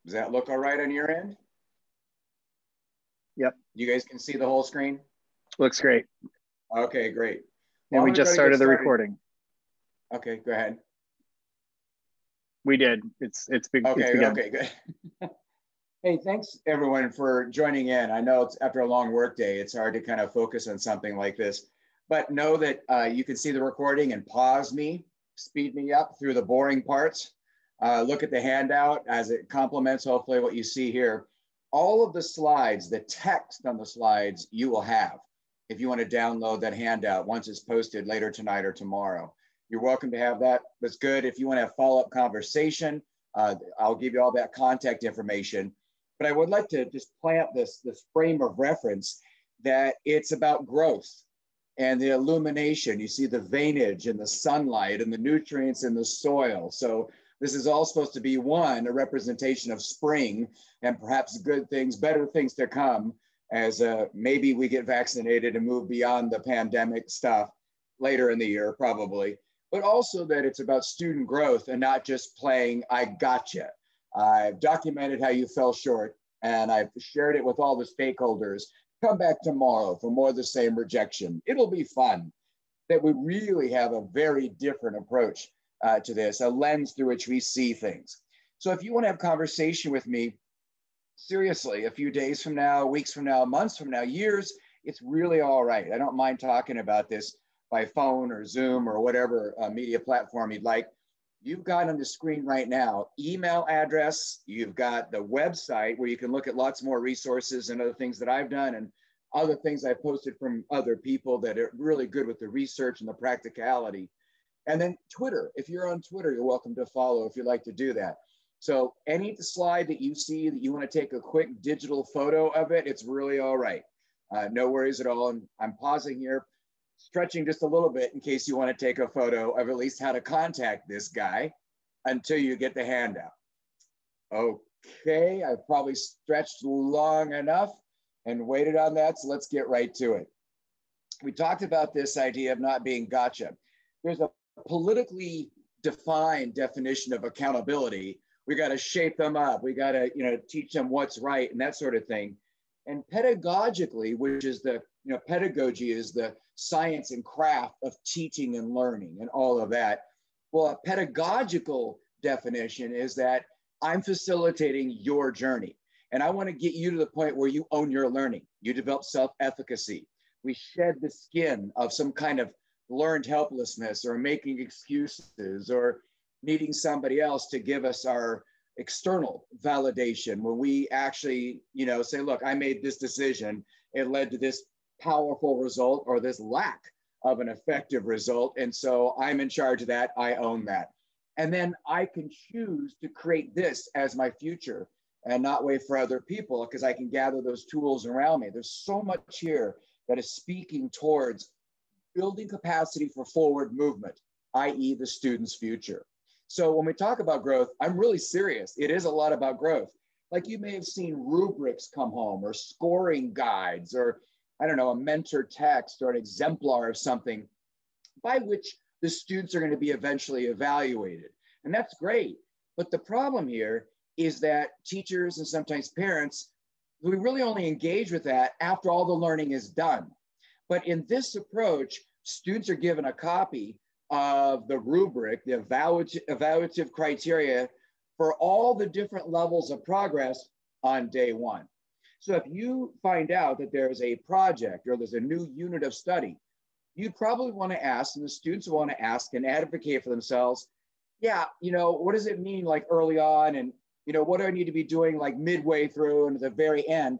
Does that look all right on your end? Yep. You guys can see the whole screen? Looks great. Okay, great. Well, and we just started the recording. Okay, go ahead. We did. It's begun. Okay, good. Hey, thanks everyone for joining in. I know it's after a long work day, it's hard to kind of focus on something like this, but know that you can see the recording and pause me, speed me up through the boring parts. Look at the handout as it complements hopefully what you see here. All of the slides, the text on the slides you will have if you want to download that handout once it's posted later tonight or tomorrow. You're welcome to have that. That's good. If you want to have follow-up conversation, I'll give you all that contact information. But I would like to just plant this frame of reference that it's about growth and the illumination. You see the veinage and the sunlight and the nutrients in the soil. So this is all supposed to be a representation of spring and perhaps good things, better things to come as maybe we get vaccinated and move beyond the pandemic stuff later in the year, probably. But also that it's about student growth and not just playing I gotcha. I've documented how you fell short and I've shared it with all the stakeholders. Come back tomorrow for more of the same rejection. It'll be fun. That we really have a very different approach to this, a lens through which we see things. So if you want to have conversation with me, seriously, a few days from now, weeks from now, months from now, years, it's really all right. I don't mind talking about this by phone or Zoom or whatever media platform you'd like. You've got on the screen right now, email address, you've got the website where you can look at lots more resources and other things that I've done and other things I've posted from other people that are really good with the research and the practicality. And then Twitter, if you're on Twitter, you're welcome to follow if you'd like to do that. So any slide that you see that you want to take a quick digital photo of it, it's really all right. No worries at all. And I'm pausing here, stretching just a little bit in case you want to take a photo of at least how to contact this guy until you get the handout. Okay, I've probably stretched long enough and waited on that, so let's get right to it. We talked about this idea of not being gotcha. There's a politically defined definition of accountability. We got to shape them up. We got to, teach them what's right and that sort of thing. And pedagogically, which is pedagogy is the science and craft of teaching and learning and all of that. Well, a pedagogical definition is that I'm facilitating your journey. And I want to get you to the point where you own your learning. You develop self-efficacy. We shed the skin of some kind of learned helplessness or making excuses or needing somebody else to give us our external validation when we actually, say, look, I made this decision. It led to this powerful result or this lack of an effective result. And so I'm in charge of that. I own that. And then I can choose to create this as my future and not wait for other people because I can gather those tools around me. There's so much here that is speaking towards building capacity for forward movement, i.e. the student's future. So when we talk about growth, I'm really serious. It is a lot about growth. Like you may have seen rubrics come home or scoring guides or, I don't know, a mentor text or an exemplar of something by which the students are going to be eventually evaluated. And that's great. But the problem here is that teachers and sometimes parents, we really only engage with that after all the learning is done. But in this approach, students are given a copy of the rubric, the evaluative criteria for all the different levels of progress on day one. So if you find out that there's a project or there's a new unit of study, you'd probably want to ask, and the students want to ask and advocate for themselves, yeah, what does it mean like early on? And, what do I need to be doing like midway through and at the very end?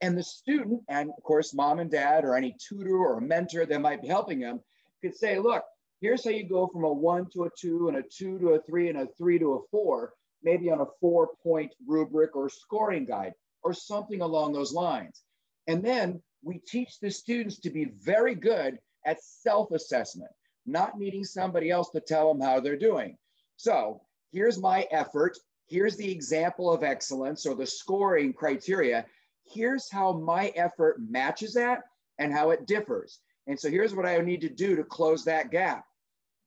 And the student, and of course, mom and dad or any tutor or a mentor that might be helping them could say, look, here's how you go from a 1 to a 2 and a 2 to a 3 and a 3 to a 4, maybe on a 4-point rubric or scoring guide or something along those lines. And then we teach the students to be very good at self-assessment, not needing somebody else to tell them how they're doing. So here's my effort. Here's the example of excellence or the scoring criteria. Here's how my effort matches that and how it differs. And so here's what I need to do to close that gap.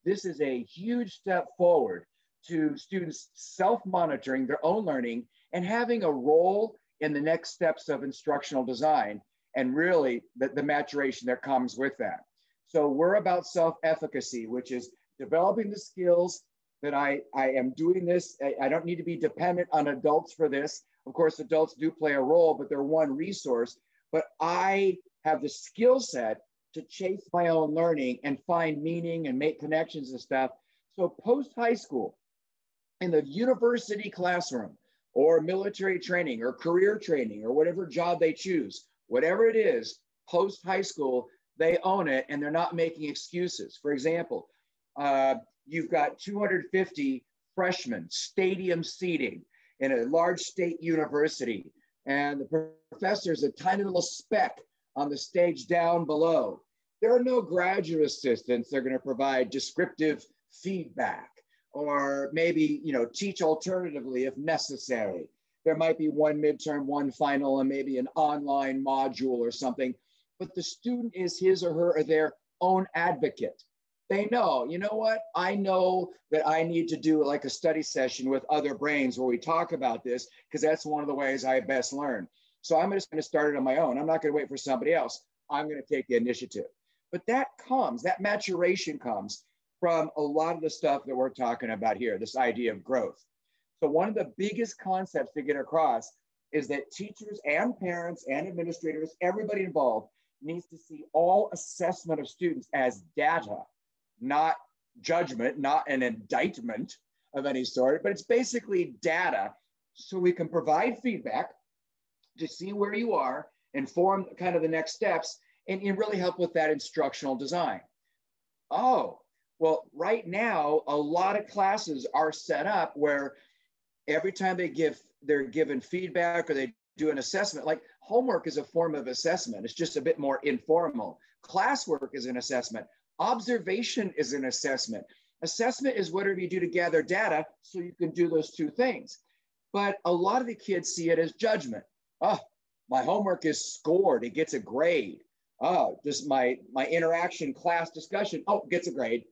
This is a huge step forward to students self-monitoring their own learning and having a role in the next steps of instructional design, and really the maturation that comes with that. So we're about self-efficacy, which is developing the skills that I am doing this. I don't need to be dependent on adults for this. Of course, adults do play a role, but they're one resource. But I have the skill set to chase my own learning and find meaning and make connections and stuff. So post-high school, in the university classroom, or military training, or career training, or whatever job they choose, whatever it is, post-high school, they own it and they're not making excuses. For example, you've got 250 freshmen, stadium seating in a large state university, and the professor's a tiny little speck on the stage down below. There are no graduate assistants that are going to provide descriptive feedback, or maybe, you know, teach alternatively if necessary. There might be one midterm, one final, and maybe an online module or something, but the student is his or her or their own advocate. They know, you know what? I know that I need to do like a study session with other brains where we talk about this, because that's one of the ways I best learn. So I'm just going to start it on my own. I'm not going to wait for somebody else. I'm going to take the initiative. But that maturation comes from a lot of the stuff that we're talking about here, this idea of growth. So one of the biggest concepts to get across is that teachers and parents and administrators, everybody involved, needs to see all assessment of students as data, not judgment, not an indictment of any sort, but it's basically data, so we can provide feedback to see where you are, inform kind of the next steps, and really help with that instructional design. Oh, well, right now, a lot of classes are set up where every time they're given feedback or they do an assessment, like homework is a form of assessment. It's just a bit more informal. Classwork is an assessment. Observation is an assessment. Assessment is whatever you do to gather data so you can do those two things. But a lot of the kids see it as judgment. Oh, my homework is scored. It gets a grade. Oh, just my interaction class discussion. Oh, gets a grade.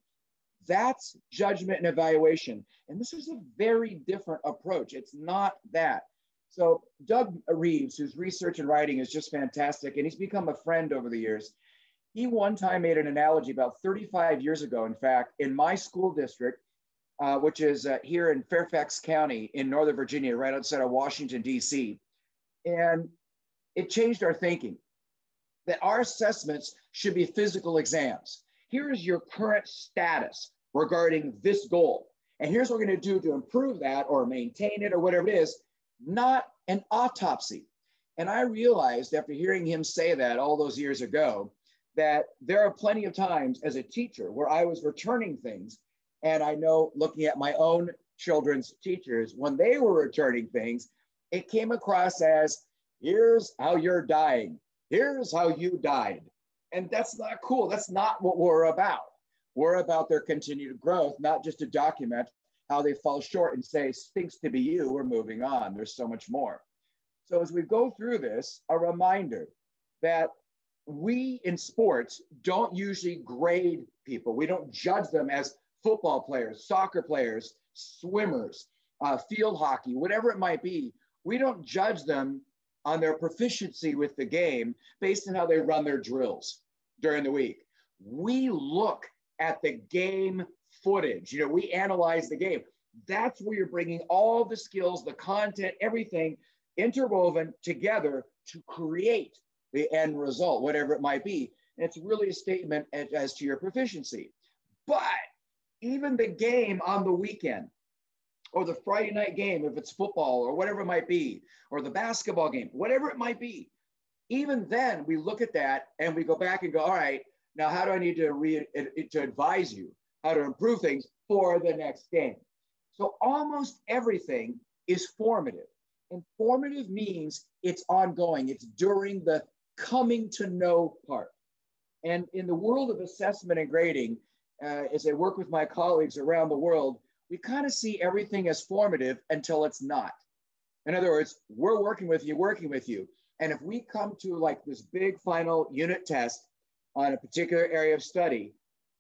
That's judgment and evaluation. And this is a very different approach. It's not that. So Doug Reeves, whose research and writing is just fantastic, and he's become a friend over the years. He one time made an analogy about 35 years ago, in fact, in my school district, which is here in Fairfax County in Northern Virginia, right outside of Washington, D.C. And it changed our thinking that our assessments should be physical exams. Here is your current status regarding this goal. And here's what we're going to do to improve that or maintain it or whatever it is, not an autopsy. And I realized after hearing him say that all those years ago, that there are plenty of times as a teacher where I was returning things. And I know looking at my own children's teachers, when they were returning things, it came across as, here's how you're dying. Here's how you died. And that's not cool. That's not what we're about. We're about their continued growth, not just to document how they fall short and say, stinks to be you, we're moving on. There's so much more. So as we go through this, a reminder that we in sports don't usually grade people. We don't judge them as football players, soccer players, swimmers, field hockey, whatever it might be. We don't judge them on their proficiency with the game based on how they run their drills during the week. We look at the game footage. You know, we analyze the game. That's where you're bringing all the skills, the content, everything interwoven together to create the end result, whatever it might be. And it's really a statement as to your proficiency. But even the game on the weekend, or the Friday night game, if it's football or whatever it might be, or the basketball game, whatever it might be, even then we look at that and we go back and go, all right, now how do I need to advise you how to improve things for the next game? So almost everything is formative. And formative means it's ongoing. It's during the coming to know part. And in the world of assessment and grading, as I work with my colleagues around the world, we kind of see everything as formative until it's not. In other words, we're working with you. And if we come to like this big final unit test on a particular area of study,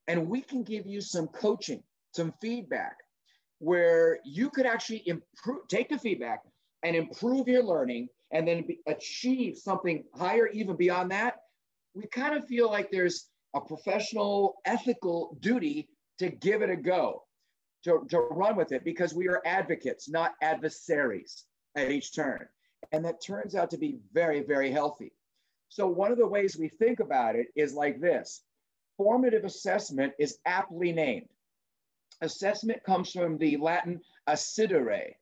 and we can give you some coaching, some feedback, where you could actually improve, take the feedback and improve your learning and then achieve something higher even beyond that, we kind of feel like there's a professional ethical duty to give it a go, to run with it, because we are advocates, not adversaries at each turn. And that turns out to be very, very healthy. So one of the ways we think about it is like this. Formative assessment is aptly named. Assessment comes from the Latin assidere,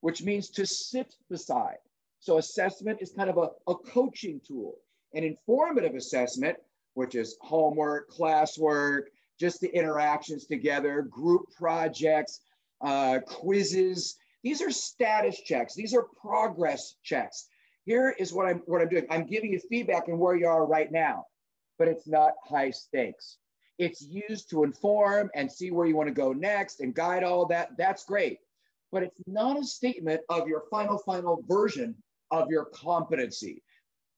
which means to sit beside. So assessment is kind of a coaching tool. And informative assessment, which is homework, classwork, just the interactions together, group projects, quizzes. These are status checks. These are progress checks. Here is what I'm doing. I'm giving you feedback on where you are right now, but it's not high stakes. It's used to inform and see where you want to go next and guide all of that. That's great. But it's not a statement of your final version of your competency.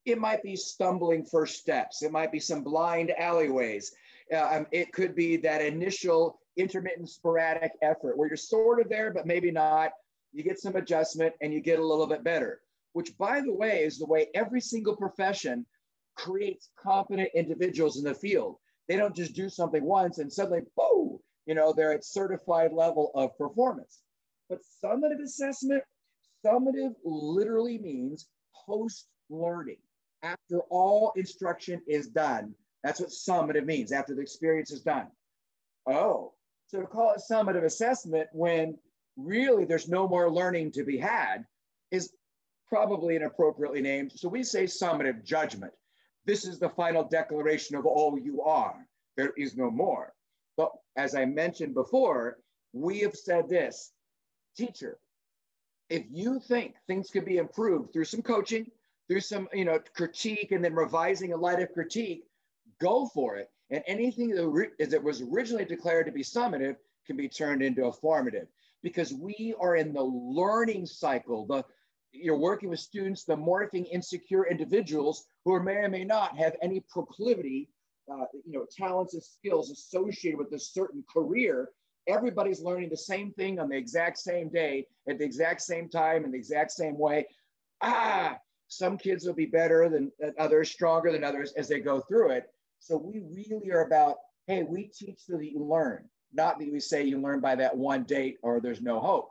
It might be stumbling first steps. It might be some blind alleyways. It could be that initial intermittent sporadic effort where you're sort of there, but maybe not. You get some adjustment and you get a little bit better, which, by the way, is the way every single profession creates competent individuals in the field. They don't just do something once and suddenly, boom, they're at certified level of performance. But summative assessment, summative literally means post-learning. After all instruction is done, that's what summative means, after the experience is done. Oh, so to call it summative assessment when really there's no more learning to be had is probably inappropriately named. So we say summative judgment. This is the final declaration of all you are. There is no more. But as I mentioned before, we have said this, teacher, if you think things could be improved through some coaching, through some critique and then revising in light of critique, go for it. And anything that was originally declared to be summative can be turned into a formative, because we are in the learning cycle. You're working with students, the morphing insecure individuals who may or may not have any proclivity, talents and skills associated with a certain career. Everybody's learning the same thing on the exact same day, at the exact same time, in the exact same way. Some kids will be better than others, stronger than others as they go through it. So we really are about, hey, we teach so that you learn, not that we say you learn by that one date or there's no hope.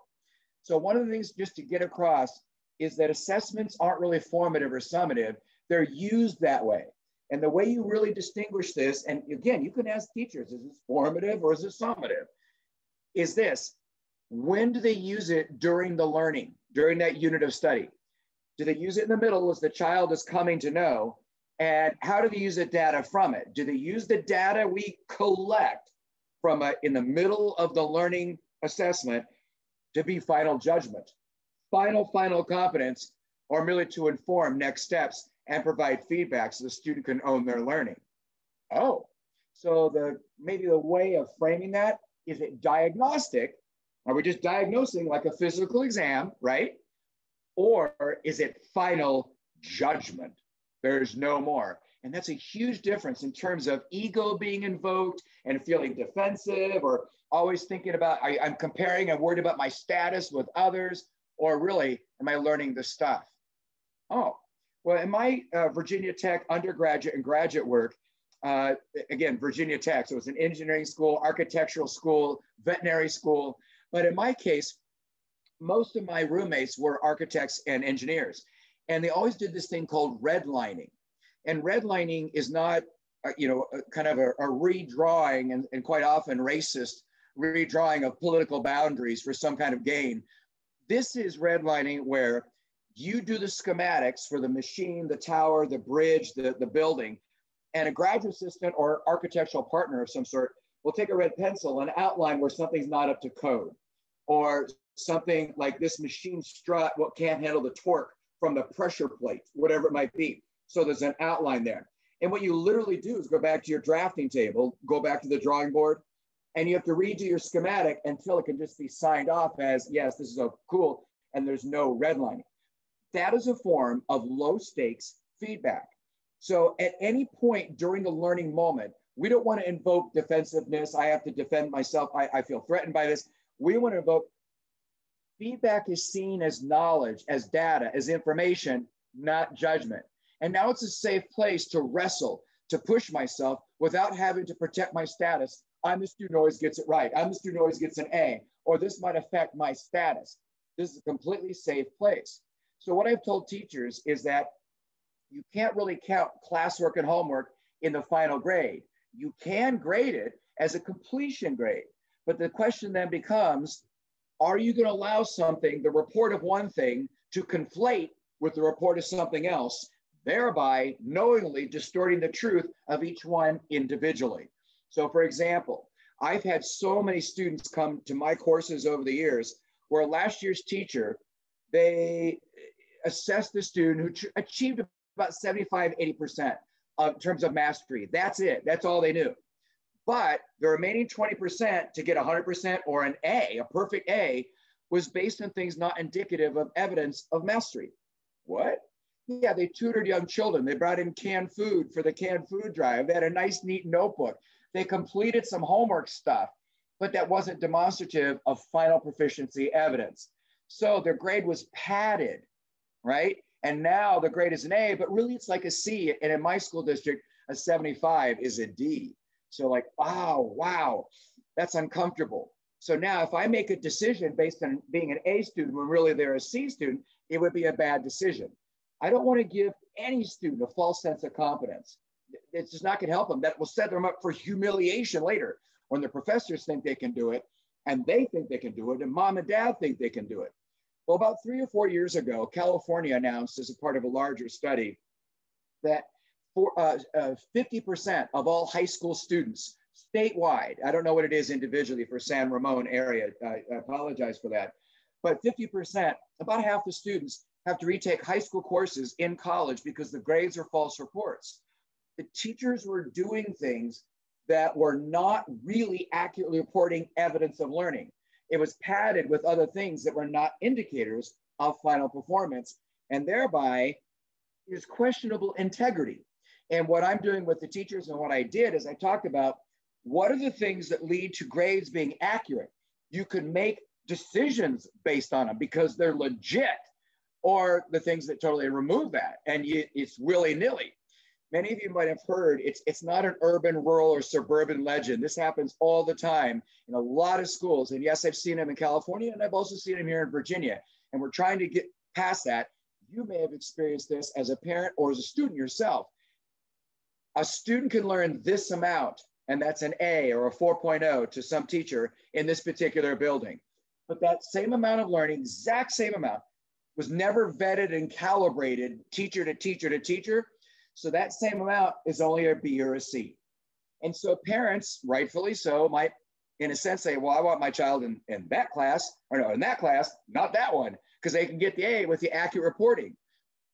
So one of the things just to get across is that assessments aren't really formative or summative. They're used that way. And the way you really distinguish this, and again, you can ask teachers, is this formative or is it summative? Is this, when do they use it during the learning, during that unit of study? Do they use it in the middle as the child is coming to know? And how do they use the data from it? Do they use the data we collect from in the middle of the learning assessment to be final judgment, final competence, or merely to inform next steps and provide feedback so the student can own their learning? Oh, so maybe the way of framing that, is it diagnostic? Are we just diagnosing like a physical exam, right? Or is it final judgment? There's no more. And that's a huge difference in terms of ego being invoked and feeling defensive, or always thinking about, I'm comparing, I'm worried about my status with others, or really, am I learning the stuff? Oh, well, in my Virginia Tech undergraduate and graduate work, again, Virginia Tech, so it was an engineering school, architectural school, veterinary school. But in my case, most of my roommates were architects and engineers. And they always did this thing called redlining. And redlining is not, kind of a redrawing and quite often racist redrawing of political boundaries for some kind of gain. This is redlining where you do the schematics for the machine, the tower, the bridge, the building, and a graduate assistant or architectural partner of some sort will take a red pencil and outline where something's not up to code, or something like this machine strut, what can't handle the torque from the pressure plate, whatever it might be. So there's an outline there. And what you literally do is go back to your drafting table, go back to the drawing board, and you have to redo your schematic until it can just be signed off as, yes, this is cool, and there's no redlining. That is a form of low stakes feedback. So at any point during the learning moment, we don't want to invoke defensiveness. I have to defend myself. I feel threatened by this. We want to invoke, Feedback is seen as knowledge, as data, as information, not judgment. And now it's a safe place to wrestle, to push myself without having to protect my status. I'm the student who always gets it right. I'm the student who always gets an A, or this might affect my status. This is a completely safe place. So what I've told teachers is that you can't really count classwork and homework in the final grade. You can grade it as a completion grade. But the question then becomes, are you going to allow something, the report of one thing, to conflate with the report of something else, thereby knowingly distorting the truth of each one individually? So for example, I've had so many students come to my courses over the years where last year's teacher, they assessed the student who achieved about 75, 80% in terms of mastery. That's it. That's all they knew. But the remaining 20% to get 100% or an A, a perfect A, was based on things not indicative of evidence of mastery. What? Yeah, they tutored young children. They brought in canned food for the canned food drive. They had a nice, neat notebook. They completed some homework stuff, but that wasn't demonstrative of final proficiency evidence. So their grade was padded, right? And now the grade is an A, but really it's like a C. And in my school district, a 75 is a D. So like, wow, that's uncomfortable. So now if I make a decision based on being an A student when really they're a C student, it would be a bad decision. I don't want to give any student a false sense of competence. It's just not going to help them. That will set them up for humiliation later when the professors think they can do it and they think they can do it and mom and dad think they can do it. Well, about 3 or 4 years ago, California announced as a part of a larger study that 50% of all high school students statewide, I don't know what it is individually for San Ramon area, I apologize for that, but 50%, about half the students have to retake high school courses in college because the grades are false reports. The teachers were doing things that were not really accurately reporting evidence of learning. It was padded with other things that were not indicators of final performance, and thereby is questionable integrity. And what I'm doing with the teachers and what I did is I talked about what are the things that lead to grades being accurate. You can make decisions based on them because they're legit, or the things that totally remove that and it's willy-nilly. Many of you might have heard it's not an urban, rural, or suburban legend. This happens all the time in a lot of schools. And yes, I've seen them in California and I've also seen them here in Virginia. And we're trying to get past that. You may have experienced this as a parent or as a student yourself. A student can learn this amount, and that's an A or a 4.0 to some teacher in this particular building. But that same amount of learning, exact same amount, was never vetted and calibrated teacher to teacher to teacher. So that same amount is only a B or a C. And so parents, rightfully so, might, in a sense, say, well, I want my child in that class, or no, in that class, not that one, because they can get the A with the accurate reporting.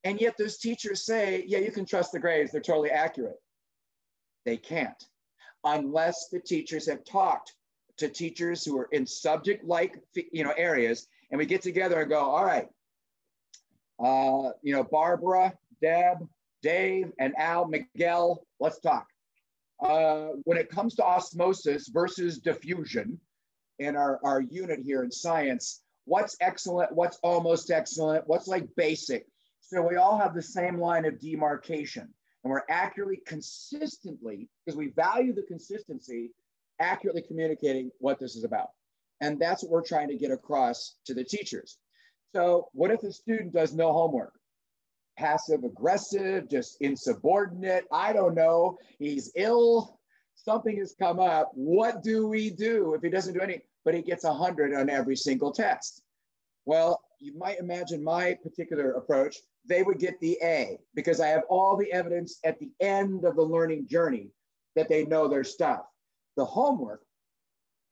And yet those teachers say, yeah, you can trust the grades, they're totally accurate. They can't, unless the teachers have talked to teachers who are in subject-like, areas, and we get together and go, all right, Barbara, Deb, Dave, and Al, Miguel, let's talk. When it comes to osmosis versus diffusion in our unit here in science, what's excellent, what's almost excellent, what's like basic. So we all have the same line of demarcation, and we're accurately, consistently, because we value the consistency, accurately communicating what this is about. And that's what we're trying to get across to the teachers. So what if a student does no homework? Passive aggressive, just insubordinate, I don't know, he's ill, something has come up. What do we do if he doesn't do anything, but he gets 100 on every single test? Well, you might imagine my particular approach, they would get the A because I have all the evidence at the end of the learning journey that they know their stuff. The homework,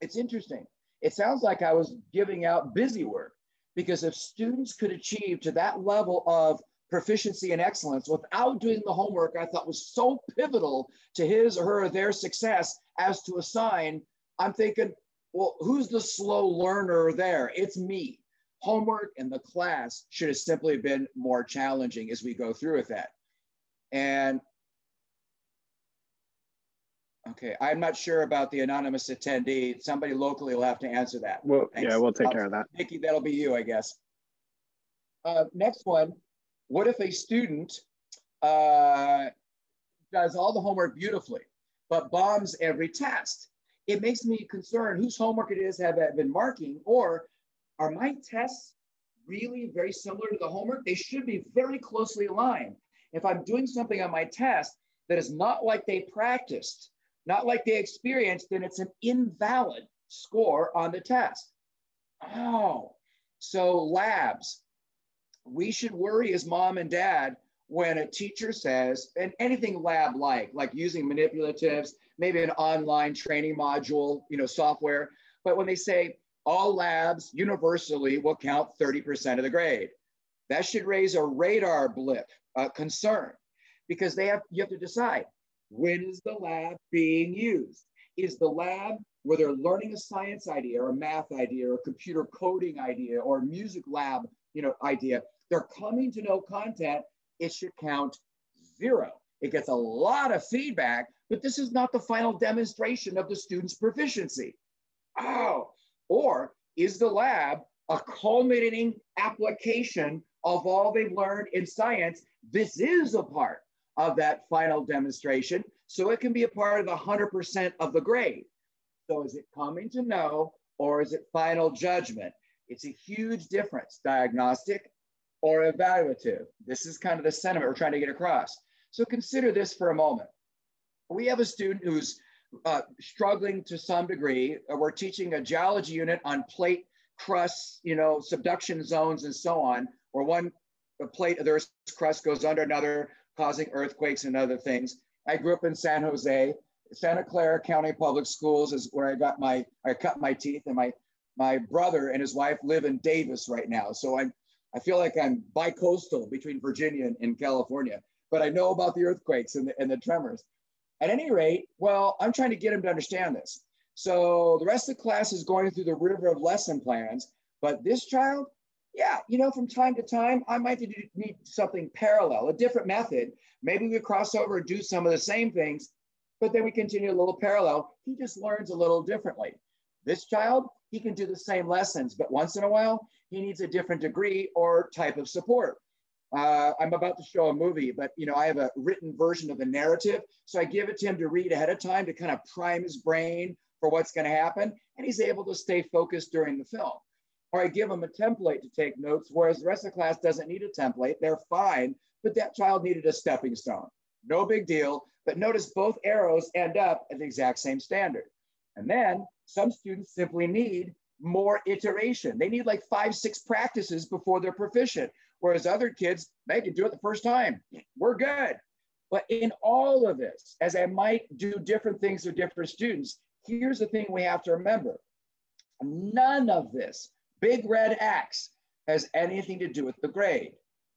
it's interesting. It sounds like I was giving out busy work, because if students could achieve to that level of proficiency and excellence without doing the homework I thought was so pivotal to his or her or their success as to assign, I'm thinking, well, who's the slow learner there? It's me. Homework and the class should have simply been more challenging as we go through with that. And Okay, I'm not sure about the anonymous attendee. Somebody locally will have to answer that. Well, Thanks. yeah, we'll take care of that. Nikki, that'll be you, I guess. Next one, what if a student does all the homework beautifully, but bombs every test? It makes me concerned whose homework it is have I been marking, or are my tests really very similar to the homework? They should be very closely aligned. If I'm doing something on my test that is not like they practiced, not like they experienced, then it's an invalid score on the test. Oh, so labs. We should worry as mom and dad when a teacher says, and anything lab-like using manipulatives, maybe an online training module, software, but when they say all labs universally will count 30% of the grade, that should raise a radar blip concern, because you have to decide, when is the lab being used? Is the lab where they're learning a science idea or a math idea or a computer coding idea or a music lab idea, they're coming to know content, it should count 0. It gets a lot of feedback, but this is not the final demonstration of the student's proficiency. Oh, or is the lab a culminating application of all they've learned in science? This is a part of that final demonstration, so it can be a part of the 100% of the grade. So is it coming to know, or is it final judgment? It's a huge difference, diagnostic or evaluative. This is kind of the sentiment we're trying to get across. So consider this for a moment. We have a student who's struggling to some degree. We're teaching a geology unit on plate crusts, subduction zones and so on, where a plate of the Earth's crust goes under another, causing earthquakes and other things. I grew up in San Jose. Santa Clara County Public Schools is where I cut my teeth, and my brother and his wife live in Davis right now. So I feel like I'm bi-coastal between Virginia and California, but I know about the earthquakes and the tremors. At any rate, well, I'm trying to get him to understand this. So the rest of the class is going through the river of lesson plans, but this child, yeah, from time to time, I might need something parallel, a different method. Maybe we cross over and do some of the same things, but then we continue a little parallel. He just learns a little differently. This child, he can do the same lessons, but once in a while, he needs a different degree or type of support. I'm about to show a movie, but I have a written version of the narrative. So I give it to him to read ahead of time to kind of prime his brain for what's going to happen. And he's able to stay focused during the film. Or I give him a template to take notes, whereas the rest of the class doesn't need a template. They're fine, but that child needed a stepping stone. No big deal, but notice both arrows end up at the exact same standard. And then some students simply need more iteration. They need like 5-6 practices before they're proficient. Whereas other kids, they can do it the first time. We're good. But in all of this, as I might do different things to different students, here's the thing we have to remember. None of this big red X has anything to do with the grade.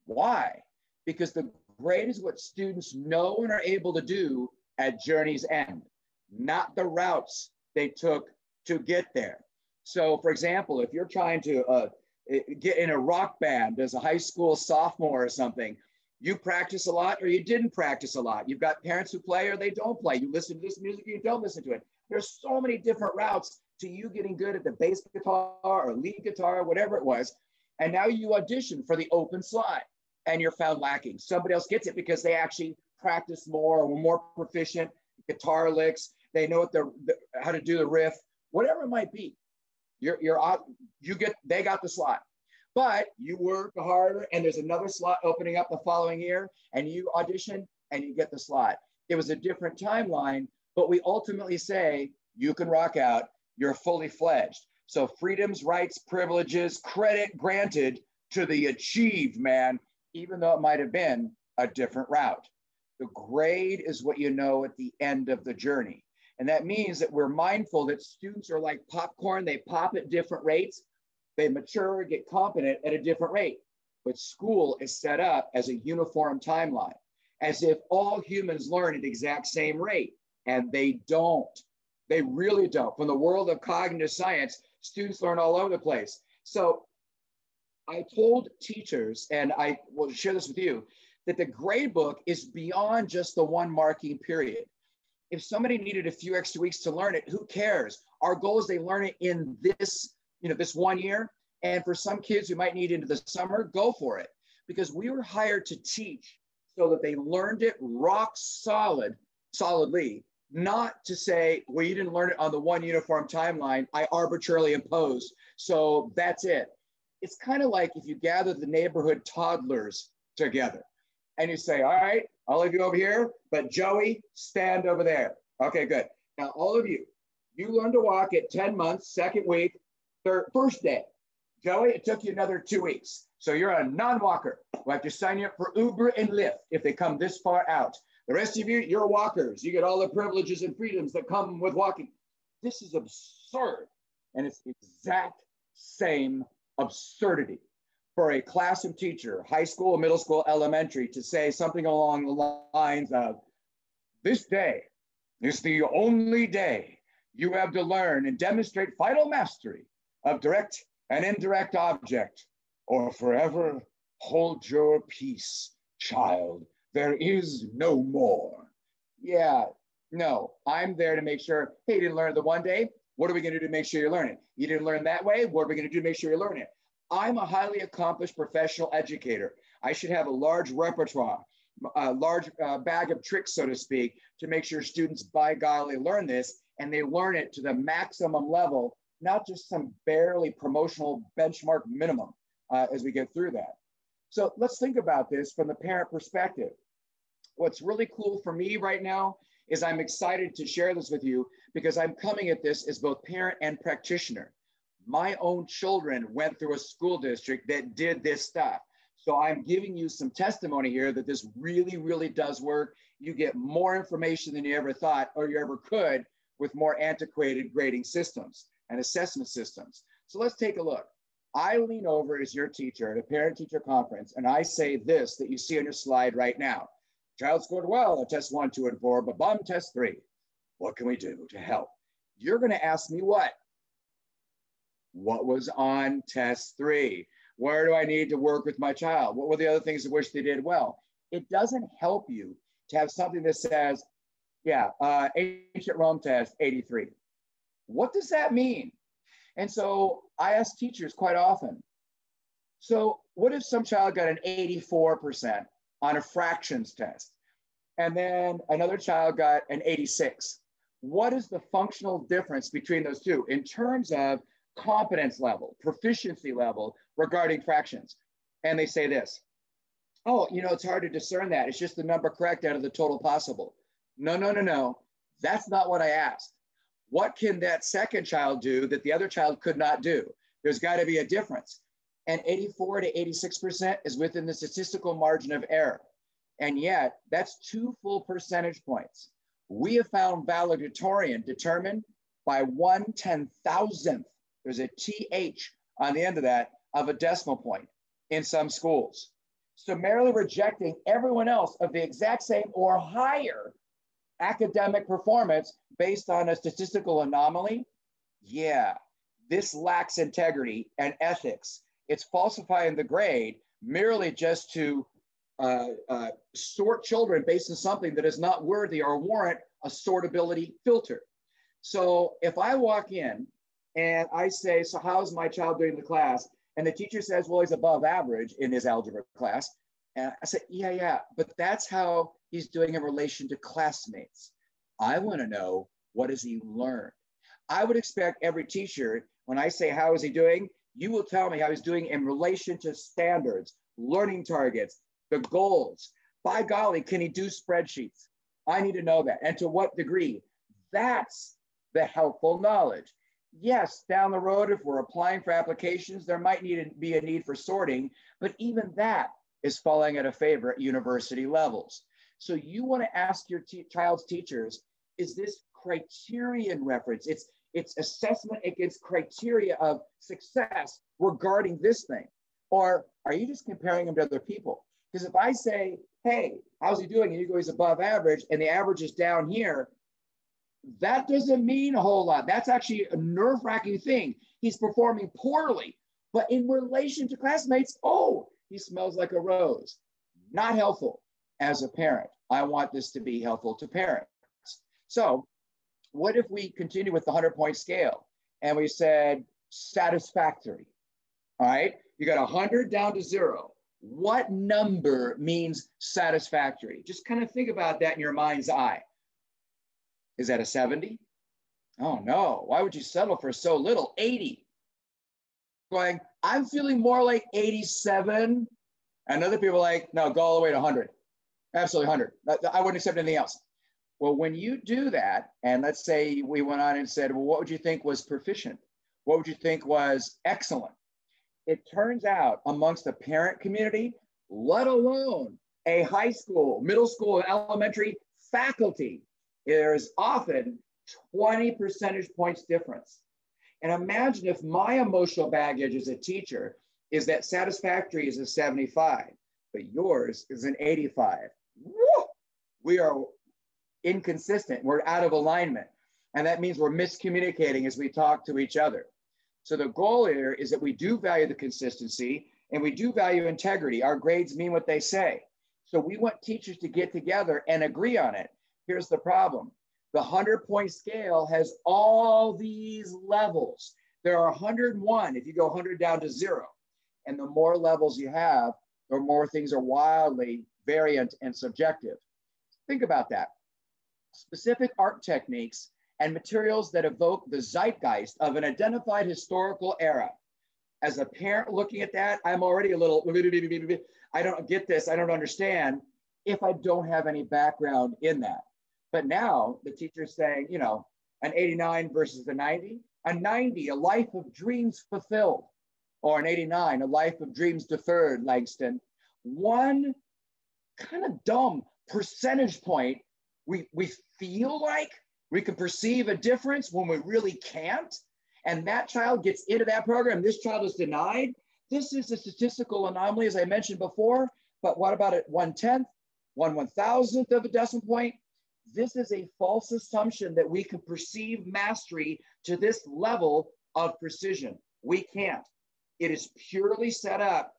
Why? Because the grade is what students know and are able to do at journey's end, not the routes they took to get there. So for example, if you're trying to get in a rock band as a high school sophomore or something, you practice a lot or you didn't practice a lot. You've got parents who play or they don't play. You listen to this music or you don't listen to it. There's so many different routes to you getting good at the bass guitar or lead guitar, whatever it was. And now you audition for the open slot and you're found lacking. Somebody else gets it because they actually practice more or were more proficient, guitar licks, they know how to do the riff, whatever it might be. They got the slot, but you work harder and there's another slot opening up the following year and you audition and you get the slot. It was a different timeline, but we ultimately say you can rock out, you're fully fledged. So freedoms, rights, privileges, credit granted to the achieved man, even though it might've been a different route. The grade is what you know at the end of the journey. And that means that we're mindful that students are like popcorn. They pop at different rates. They mature, get competent at a different rate. But school is set up as a uniform timeline, as if all humans learn at the exact same rate. And they don't. They really don't. From the world of cognitive science, students learn all over the place. So I told teachers, and I will share this with you, that the grade book is beyond just the one marking period. If somebody needed a few extra weeks to learn it, who cares? Our goal is they learn it in this, this 1 year. And for some kids who might need into the summer, go for it. Because we were hired to teach so that they learned it rock solidly, not to say, well, you didn't learn it on the one uniform timeline I arbitrarily imposed, so that's it. It's kind of like if you gather the neighborhood toddlers together and you say, all right, I'll leave you over here, but Joey, stand over there. Okay, good. Now, all of you, you learn to walk at 10 months, second week, first day. Joey, it took you another 2 weeks. So you're a non-walker. We'll have to sign you up for Uber and Lyft if they come this far out. The rest of you, you're walkers. You get all the privileges and freedoms that come with walking. This is absurd. And it's the exact same absurdity for a classroom teacher, high school, middle school, elementary, to say something along the lines of, this day is the only day you have to learn and demonstrate final mastery of direct and indirect object, or forever hold your peace, child. There is no more. Yeah, no, I'm there to make sure, hey, you didn't learn it the one day. What are we going to do to make sure you learn it? You didn't learn that way. What are we going to do to make sure you learn it? I'm a highly accomplished professional educator. I should have a large repertoire, a large bag of tricks, so to speak, to make sure students, by golly, learn this, and they learn it to the maximum level, not just some barely promotional benchmark minimum as we get through that. So let's think about this from the parent perspective. What's really cool for me right now is I'm excited to share this with you because I'm coming at this as both parent and practitioner. My own children went through a school district that did this stuff. So I'm giving you some testimony here that this really, really does work. You get more information than you ever thought or you ever could with more antiquated grading systems and assessment systems. So let's take a look. I lean over as your teacher at a parent-teacher conference, and I say this that you see on your slide right now. Child scored well at test 1, 2, and 4, but bum test 3. What can we do to help? You're going to ask me what? What was on test 3? Where do I need to work with my child? What were the other things I wish they did well? It doesn't help you to have something that says, yeah, ancient Rome test 83. What does that mean? And so I ask teachers quite often, so what if some child got an 84% on a fractions test, and then another child got an 86? What is the functional difference between those two in terms of competence level, proficiency level regarding fractions? And they say this, oh, it's hard to discern that. It's just the number correct out of the total possible. No. That's not what I asked. What can that second child do that the other child could not do? There's got to be a difference. And 84 to 86% is within the statistical margin of error. And yet, that's 2 full percentage points. We have found valedictorian determined by 1/10,000th. There's a TH on the end of that of a decimal point in some schools. Summarily rejecting everyone else of the exact same or higher academic performance based on a statistical anomaly. Yeah, this lacks integrity and ethics. It's falsifying the grade merely just to sort children based on something that is not worthy or warrant a sortability filter. So if I walk in and I say, so how's my child doing in the class? And the teacher says, well, he's above average in his algebra class. And I said, yeah, but that's how he's doing in relation to classmates. I want to know, what has he learned? I would expect every teacher, when I say, how is he doing? You will tell me how he's doing in relation to standards, learning targets, the goals. By golly, can he do spreadsheets? I need to know that. And to what degree? That's the helpful knowledge. Yes, down the road, if we're applying for applications, there might be a need for sorting, but even that is falling out of favor at university levels. So you want to ask your child's teachers, is this criterion reference? It's assessment against criteria of success regarding this thing. Or are you just comparing them to other people? Because if I say, hey, how's he doing? And you go, he's above average, and the average is down here, that doesn't mean a whole lot. That's actually a nerve-wracking thing. He's performing poorly, but in relation to classmates, oh, he smells like a rose. Not helpful. As a parent, I want this to be helpful to parents. So what if we continue with the 100-point scale and we said satisfactory? All right, you got 100 down to 0. What number means satisfactory? Just kind of think about that in your mind's eye. Is that a 70? Oh no, why would you settle for so little? 80. Going, I'm feeling more like 87. And other people are like, no, go all the way to 100. Absolutely 100. I wouldn't accept anything else. Well, when you do that, and let's say we went on and said, well, what would you think was proficient? What would you think was excellent? It turns out amongst the parent community, let alone a high school, middle school, and elementary faculty, there's often 20 percentage points difference. And imagine if my emotional baggage as a teacher is that satisfactory is a 75, but yours is an 85. Woo! We are inconsistent. We're out of alignment. And that means we're miscommunicating as we talk to each other. So the goal here is that we do value the consistency and we do value integrity. Our grades mean what they say. So we want teachers to get together and agree on it. Here's the problem. The 100-point scale has all these levels. There are 101 if you go 100 down to 0. And the more levels you have, the more things are wildly variant and subjective. Think about that. Specific art techniques and materials that evoke the zeitgeist of an identified historical era. As a parent looking at that, I'm already a little, I don't get this, I don't understand if I don't have any background in that. But now the teacher's saying, you know, an 89 versus a 90, a 90, a life of dreams fulfilled, or an 89, a life of dreams deferred, Langston. One kind of dumb percentage point, we feel like we can perceive a difference when we really can't. And that child gets into that program. This child is denied. This is a statistical anomaly, as I mentioned before. But what about at 1/10, 1/1000th of a decimal point? This is a false assumption that we can perceive mastery to this level of precision. We can't. It is purely set up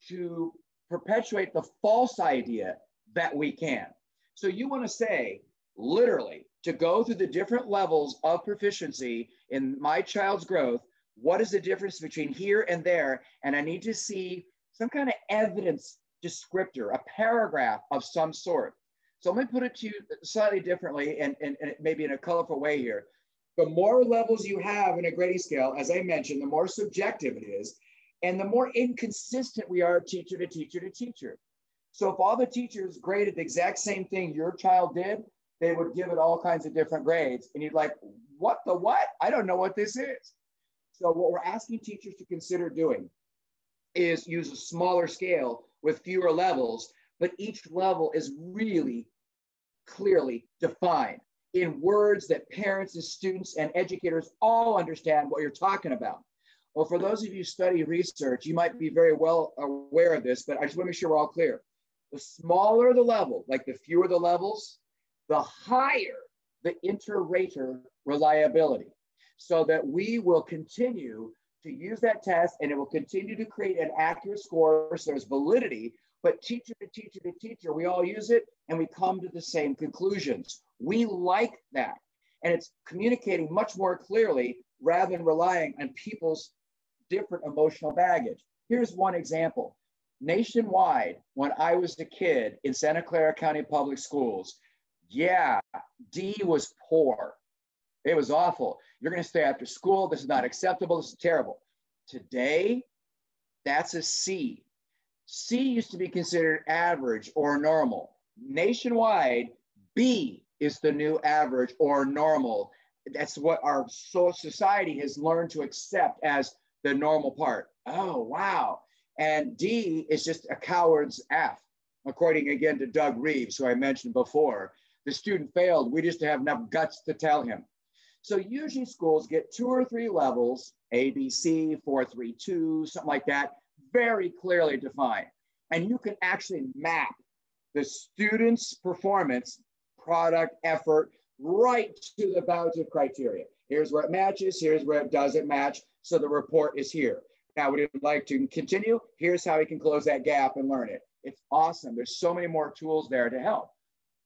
to perpetuate the false idea that we can. So you want to say, literally, to go through the different levels of proficiency in my child's growth, what is the difference between here and there? And I need to see some kind of evidence descriptor, a paragraph of some sort. So let me put it to you slightly differently and maybe in a colorful way here. The more levels you have in a grading scale, as I mentioned, the more subjective it is, and the more inconsistent we are teacher to teacher to teacher. So if all the teachers graded the exact same thing your child did, they would give it all kinds of different grades. And you'd like, what the what? I don't know what this is. So what we're asking teachers to consider doing is use a smaller scale with fewer levels, but each level is really clearly defined in words that parents and students and educators all understand what you're talking about. Well, for those of you who study research, you might be very well aware of this, but I just want to make sure we're all clear. The smaller the level, like the fewer the levels, the higher the inter-rater reliability, so that we will continue to use that test and it will continue to create an accurate score so there's validity, but teacher to teacher to teacher, we all use it and we come to the same conclusions. We like that. And it's communicating much more clearly rather than relying on people's different emotional baggage. Here's one example. Nationwide, when I was a kid in Santa Clara County Public Schools, yeah, D was poor. It was awful. You're going to stay after school. This is not acceptable. This is terrible. Today, that's a C. C used to be considered average or normal. Nationwide, B is the new average or normal. That's what our society has learned to accept as the normal part. Oh, wow. And D is just a coward's F, according again to Doug Reeves, who I mentioned before. The student failed. We just have enough guts to tell him. So usually schools get 2 or 3 levels, A, B, C, 4, 3, 2, something like that, very clearly defined. And you can actually map the student's performance, product, effort, right to the evaluative criteria. Here's where it matches, here's where it doesn't match, so the report is here. Now, would you like to continue? Here's how we can close that gap and learn it. It's awesome. There's so many more tools there to help.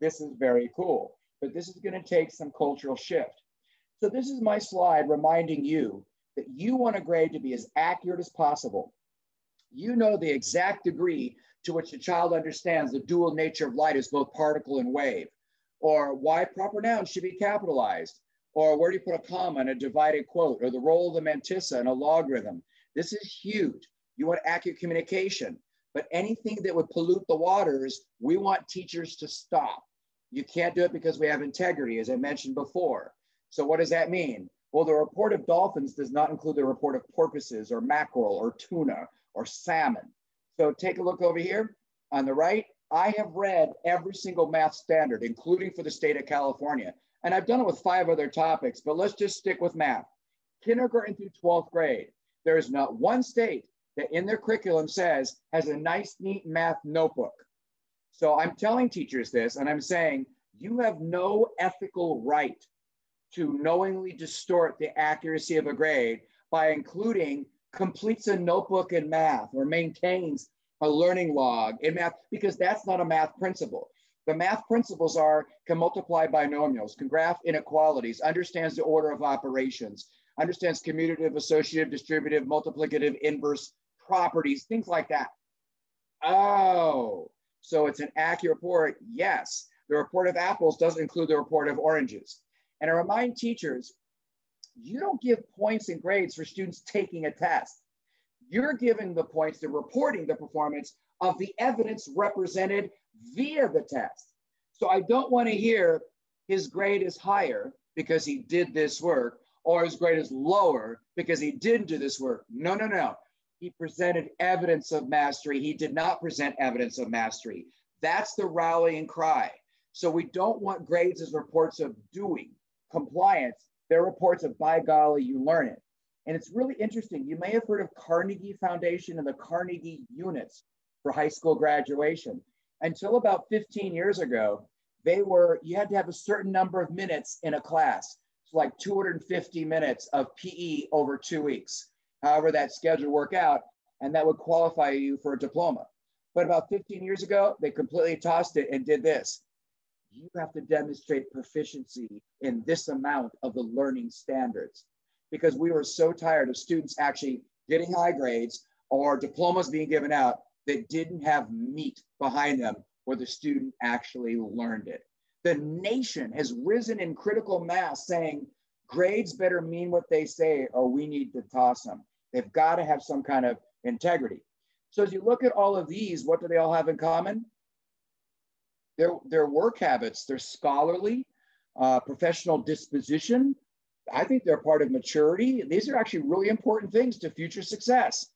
This is very cool. but this is going to take some cultural shift. So this is my slide reminding you that you want a grade to be as accurate as possible. You know the exact degree to which the child understands the dual nature of light as both particle and wave, or why proper nouns should be capitalized, or where do you put a comma in a divided quote, or the role of the mantissa in a logarithm. This is huge. You want accurate communication, but anything that would pollute the waters, we want teachers to stop. You can't do it because we have integrity, as I mentioned before. So what does that mean? Well, the report of dolphins does not include the report of porpoises or mackerel or tuna or salmon. So take a look over here on the right. I have read every single math standard, including for the state of California. And I've done it with 5 other topics, but let's just stick with math. Kindergarten through 12th grade, there is not one state that in their curriculum says has a nice, neat math notebook. So I'm telling teachers this, and I'm saying, you have no ethical right to knowingly distort the accuracy of a grade by including completes a notebook in math or maintains a learning log in math, because that's not a math principle. The math principles are, can multiply binomials, can graph inequalities, understands the order of operations, understands commutative, associative, distributive, multiplicative, inverse properties, things like that. Oh, so it's an accurate report. Yes, the report of apples doesn't include the report of oranges. And I remind teachers, you don't give points and grades for students taking a test. You're giving the points to reporting the performance of the evidence represented via the test. So I don't want to hear his grade is higher because he did this work, or his grade is lower because he didn't do this work. No, no, no. He presented evidence of mastery. He did not present evidence of mastery. That's the rallying cry. So we don't want grades as reports of doing, compliance. They're reports of, by golly, you learn it. And it's really interesting. You may have heard of Carnegie Foundation and the Carnegie units for high school graduation. Until about 15 years ago, you had to have a certain number of minutes in a class. It's like 250 minutes of PE over 2 weeks. However that schedule worked out, and that would qualify you for a diploma. But about 15 years ago, they completely tossed it and did this. You have to demonstrate proficiency in this amount of the learning standards, because we were so tired of students actually getting high grades or diplomas being given out that didn't have meat behind them where the student actually learned it. The nation has risen in critical mass saying grades better mean what they say or we need to toss them. They've got to have some kind of integrity. So as you look at all of these, what do they all have in common? Their work habits, their scholarly, professional disposition. I think they're part of maturity. These are actually really important things to future success.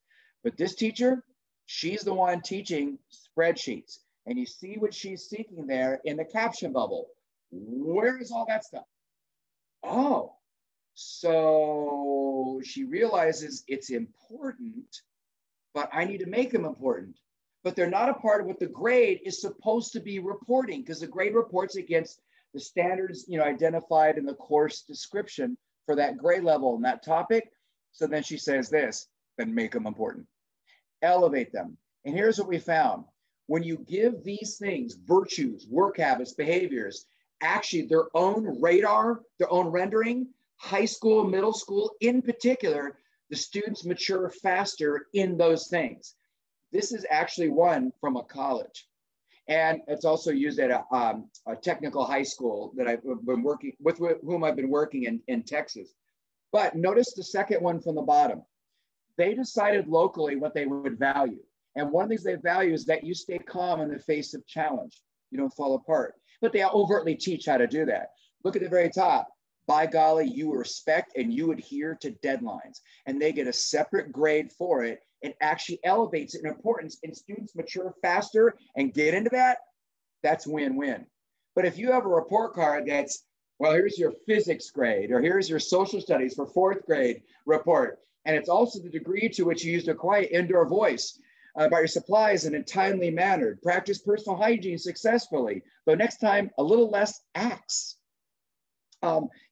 But this teacher, she's the one teaching spreadsheets. And you see what she's seeking there in the caption bubble. Where is all that stuff? Oh, so she realizes it's important, but I need to make them important. But they're not a part of what the grade is supposed to be reporting, because the grade reports against the standards, identified in the course description for that grade level and that topic. So then she says this, then make them important. Elevate them. And here's what we found. When you give these things, virtues, work habits, behaviors, actually their own radar, their own rendering, high school, middle school in particular, the students mature faster in those things. This is actually one from a college. And it's also used at a technical high school that I've been working with, whom I've been working in Texas. But notice the second one from the bottom. They decided locally what they would value. And one of the things they value is that you stay calm in the face of challenge. You don't fall apart. But they overtly teach how to do that. Look at the very top. By golly, you respect and you adhere to deadlines. And they get a separate grade for it. It actually elevates it in importance, and students mature faster and get into that. That's win-win. But if you have a report card that's, well, here's your physics grade, or here's your social studies for 4th grade report, and it's also the degree to which you used a quiet indoor voice about your supplies in a timely manner, practice personal hygiene successfully, but next time a little less axe.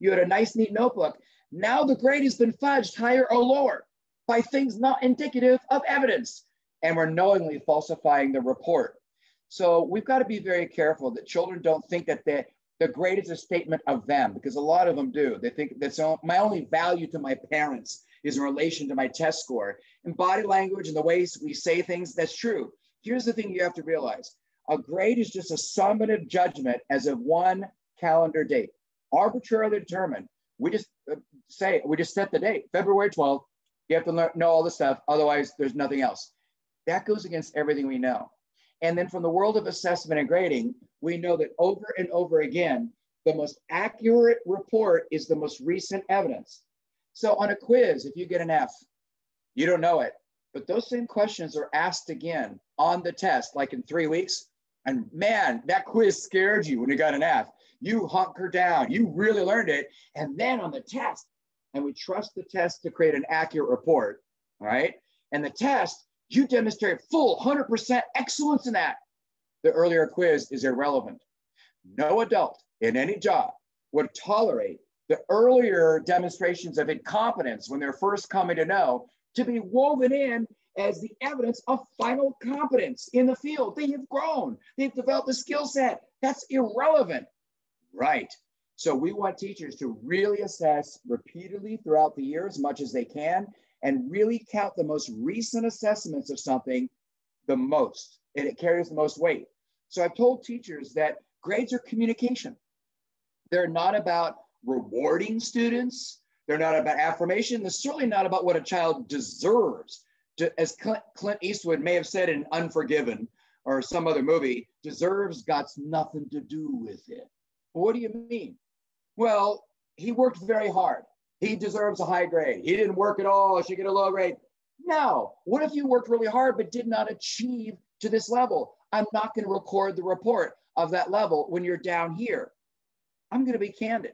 You had a nice, neat notebook. Now the grade has been fudged higher or lower by things not indicative of evidence, and we're knowingly falsifying the report. So we've got to be very careful that children don't think that The grade is a statement of them, because a lot of them do. They think that's my only value to my parents is in relation to my test score. And body language and the ways we say things, that's true. Here's the thing you have to realize. A grade is just a summative judgment as of one calendar date, arbitrarily determined. We just set the date, February 12th. You have to know all the stuff. Otherwise, there's nothing else. That goes against everything we know. And then from the world of assessment and grading, we know that over and over again, the most accurate report is the most recent evidence. So on a quiz, if you get an F, you don't know it, but those same questions are asked again on the test, like in 3 weeks. And man, that quiz scared you when you got an F. You hunker down, you really learned it. And then on the test, and we trust the test to create an accurate report, right? And the test, you demonstrate full 100% excellence in that. The earlier quiz is irrelevant. No adult in any job would tolerate the earlier demonstrations of incompetence when they're first coming to know to be woven in as the evidence of final competence in the field. They have grown, they've developed a skill set. That's irrelevant, right? So we want teachers to really assess repeatedly throughout the year as much as they can, and really count the most recent assessments of something the most, and it carries the most weight. So I've told teachers that grades are communication. They're not about rewarding students. They're not about affirmation. They're certainly not about what a child deserves. As Clint Eastwood may have said in Unforgiven or some other movie, deserves got nothing to do with it. Well, what do you mean? Well, he worked very hard. He deserves a high grade. He didn't work at all. He should get a low grade. No. What if you worked really hard but did not achieve to this level? I'm not going to record the report of that level when you're down here. I'm going to be candid.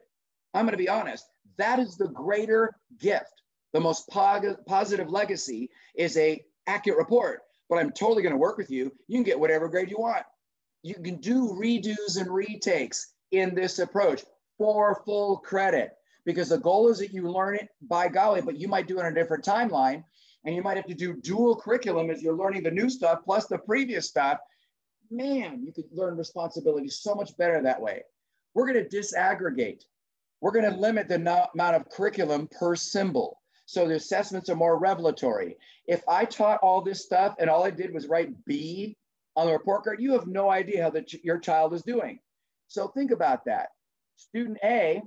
I'm going to be honest. That is the greater gift. The most positive legacy is an accurate report. But I'm totally going to work with you. You can get whatever grade you want. You can do redos and retakes in this approach for full credit, because the goal is that you learn it by golly, but you might do it on a different timeline, and you might have to do dual curriculum as you're learning the new stuff plus the previous stuff. Man, you could learn responsibility so much better that way. We're going to disaggregate. We're going to limit the amount of curriculum per symbol, so the assessments are more revelatory. If I taught all this stuff and all I did was write B on the report card, you have no idea how your child is doing. So think about that. Student A,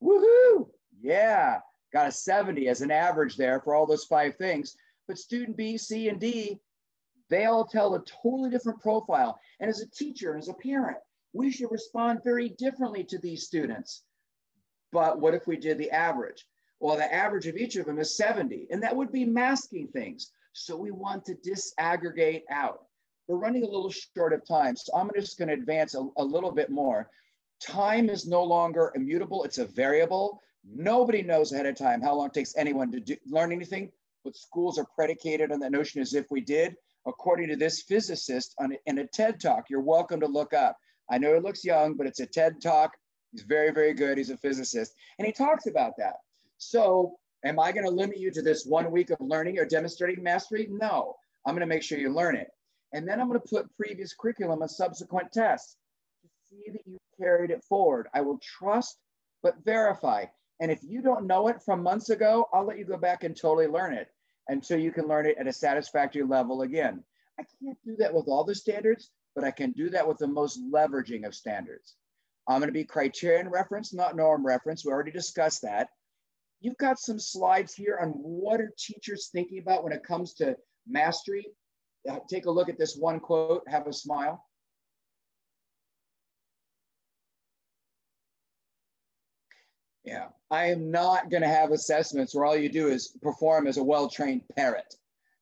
woohoo, yeah, got a 70 as an average there for all those 5 things. But student B, C, and D, they all tell a totally different profile. And as a teacher, as a parent, we should respond very differently to these students. But what if we did the average? Well, the average of each of them is 70, and that would be masking things. So we want to disaggregate out. We're running a little short of time, so I'm just going to advance a little bit more. Time is no longer immutable. It's a variable. Nobody knows ahead of time how long it takes anyone to learn anything, but schools are predicated on that notion as if we did. According to this physicist in a TED Talk, you're welcome to look up. I know it looks young, but it's a TED Talk. He's very, very good. He's a physicist. And he talks about that. So am I going to limit you to this 1 week of learning or demonstrating mastery? No. I'm going to make sure you learn it. And then I'm going to put previous curriculum and subsequent tests to see that you carried it forward. I will trust, but verify. And if you don't know it from months ago, I'll let you go back and totally learn it until you can learn it at a satisfactory level again. I can't do that with all the standards, but I can do that with the most leveraging of standards. I'm going to be criterion reference, not norm reference. We already discussed that. You've got some slides here on what are teachers thinking about when it comes to mastery. Take a look at this one quote, have a smile. Yeah, I am not going to have assessments where all you do is perform as a well-trained parrot.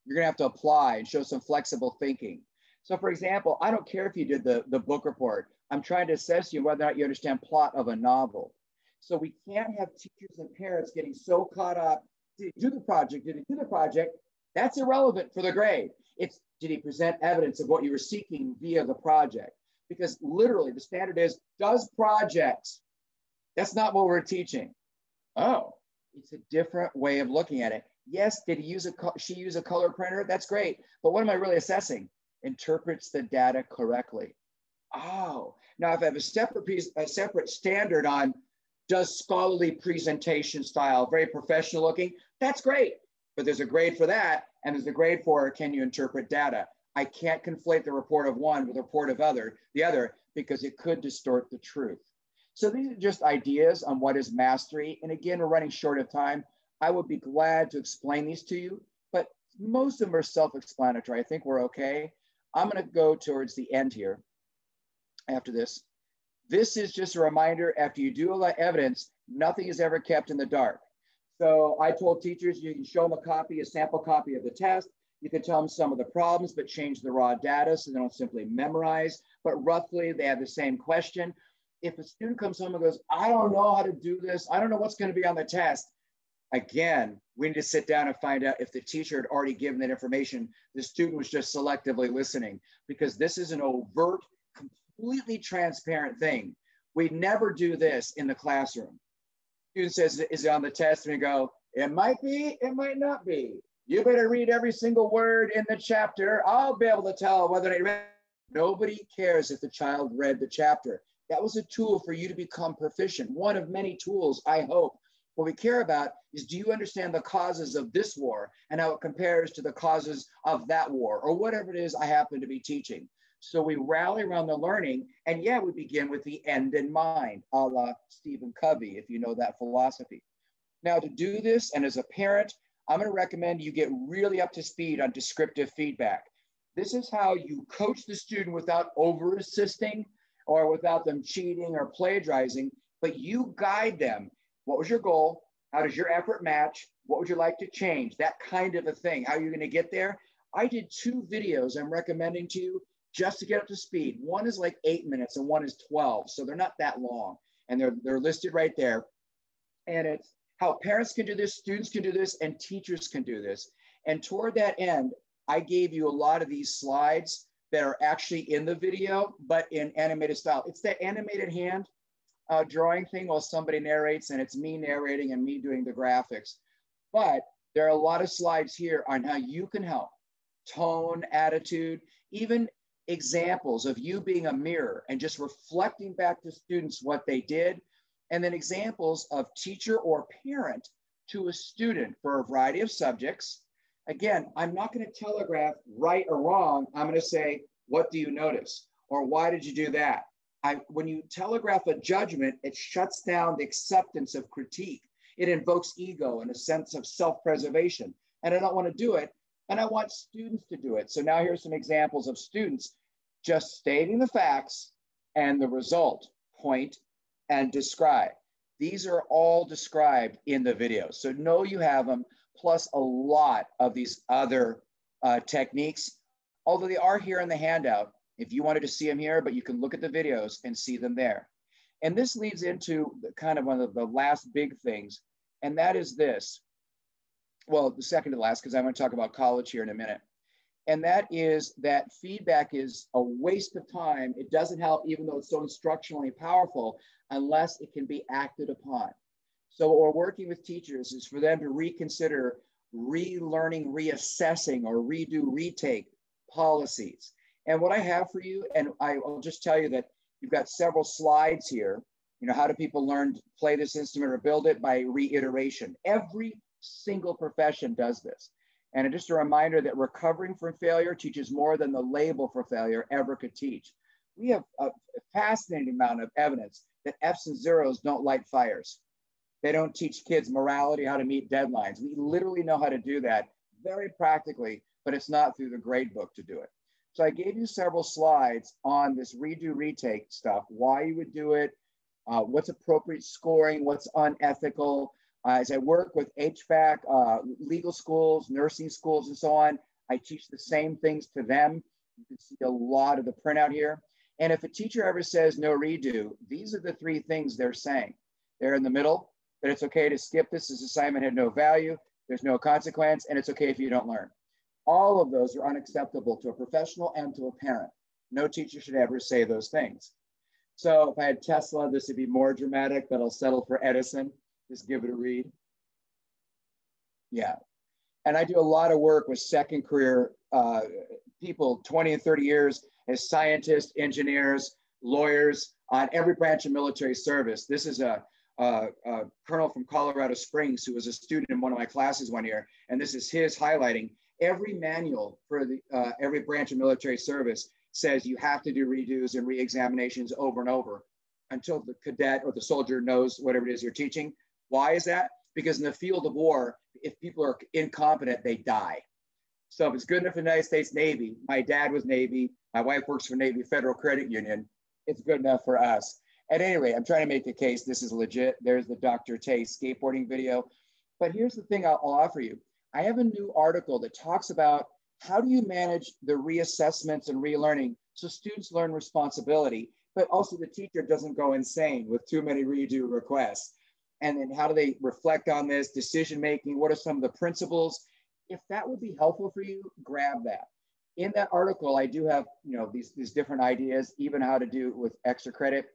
You're going to have to apply and show some flexible thinking. So for example, I don't care if you did the book report. I'm trying to assess you whether or not you understand plot of a novel. So we can't have teachers and parents getting so caught up. Did he do the project? Did he do the project? That's irrelevant for the grade. It's, did he present evidence of what you were seeking via the project? Because literally the standard is, does projects. That's not what we're teaching. Oh, it's a different way of looking at it. Yes, did he she use a color printer? That's great. But what am I really assessing? Interprets the data correctly. Oh, now if I have a separate standard on does scholarly presentation style, very professional looking, that's great. But there's a grade for that, and there's a grade for can you interpret data. I can't conflate the report of one with the report of the other, because it could distort the truth. So these are just ideas on what is mastery. And again, we're running short of time. I would be glad to explain these to you, but most of them are self-explanatory. I think we're okay. I'm going to go towards the end here after this. This is just a reminder, after you do a lot of evidence, nothing is ever kept in the dark. So I told teachers you can show them a sample copy of the test. You can tell them some of the problems, but change the raw data so they don't simply memorize, but roughly they have the same question. If a student comes home and goes, I don't know how to do this, I don't know what's going to be on the test, again, we need to sit down and find out if the teacher had already given that information. The student was just selectively listening, because this is an overt, completely transparent thing. We never do this in the classroom. Student says, is it on the test? And we go, it might be, it might not be. You better read every single word in the chapter. I'll be able to tell whether they read. Nobody cares if the child read the chapter. That was a tool for you to become proficient. One of many tools, I hope. What we care about is, do you understand the causes of this war and how it compares to the causes of that war, or whatever it is I happen to be teaching. So we rally around the learning, and yeah, we begin with the end in mind, a la Stephen Covey, if you know that philosophy. Now, to do this, and as a parent, I'm going to recommend you get really up to speed on descriptive feedback. This is how you coach the student without over-assisting or without them cheating or plagiarizing, but you guide them. What was your goal? How does your effort match? What would you like to change? That kind of a thing. How are you going to get there? I did 2 videos I'm recommending to you just to get up to speed. One is like 8 minutes and one is 12. So they're not that long. And they're listed right there. And it's how parents can do this, students can do this, and teachers can do this. And toward that end, I gave you a lot of these slides that are actually in the video, but in animated style. It's that animated hand drawing thing while somebody narrates, and it's me narrating and me doing the graphics. But there are a lot of slides here on how you can help. Tone, attitude, even examples of you being a mirror and just reflecting back to students what they did. And then examples of teacher or parent to a student for a variety of subjects. Again, I'm not going to telegraph right or wrong. I'm going to say, what do you notice? Or why did you do that? When you telegraph a judgment, it shuts down the acceptance of critique. It invokes ego and a sense of self-preservation. And I don't want to do it. And I want students to do it. So now here's some examples of students just stating the facts and the result, point and describe. These are all described in the video. So know you have them, plus a lot of these other techniques, although they are here in the handout if you wanted to see them here, but you can look at the videos and see them there. And this leads into kind of one of the last big things, and that is this. Well, the second to last, because I'm going to talk about college here in a minute. And that is that feedback is a waste of time. It doesn't help, even though it's so instructionally powerful, unless it can be acted upon. So what we're working with teachers is for them to reconsider relearning, reassessing, or redo, retake policies. And what I have for you, and I'll just tell you that you've got several slides here. You know, how do people learn to play this instrument or build it? By reiteration. Every single profession does this. And just a reminder that recovering from failure teaches more than the label for failure ever could teach. We have a fascinating amount of evidence that F's and zeros don't light fires. They don't teach kids morality, how to meet deadlines. We literally know how to do that very practically, but it's not through the grade book to do it. So I gave you several slides on this redo, retake stuff, why you would do it, what's appropriate scoring, what's unethical. As I work with HVAC, legal schools, nursing schools, and so on, I teach the same things to them. You can see a lot of the printout here. And if a teacher ever says no redo, these are the 3 things they're saying. They're in the middle, that it's okay to skip this assignment, had no value, there's no consequence, and it's okay if you don't learn. All of those are unacceptable to a professional and to a parent. No teacher should ever say those things. So if I had Tesla, this would be more dramatic, but I'll settle for Edison. Just give it a read. Yeah. And I do a lot of work with second career people, 20 and 30 years, as scientists, engineers, lawyers on every branch of military service. This is a colonel from Colorado Springs who was a student in one of my classes one year, and this is his highlighting. Every manual for every branch of military service says you have to do redos and re-examinations over and over until the cadet or the soldier knows whatever it is you're teaching. Why is that? Because in the field of war, if people are incompetent, they die. So if it's good enough for the United States Navy, my dad was Navy, my wife works for Navy Federal Credit Union, it's good enough for us. At any rate, I'm trying to make the case this is legit. There's the Dr. Tay skateboarding video. But here's the thing I'll offer you. I have a new article that talks about how do you manage the reassessments and relearning so students learn responsibility, but also the teacher doesn't go insane with too many redo requests. And then how do they reflect on this decision-making? What are some of the principles? If that would be helpful for you, grab that. In that article, I do have these different ideas, even how to do it with extra credit.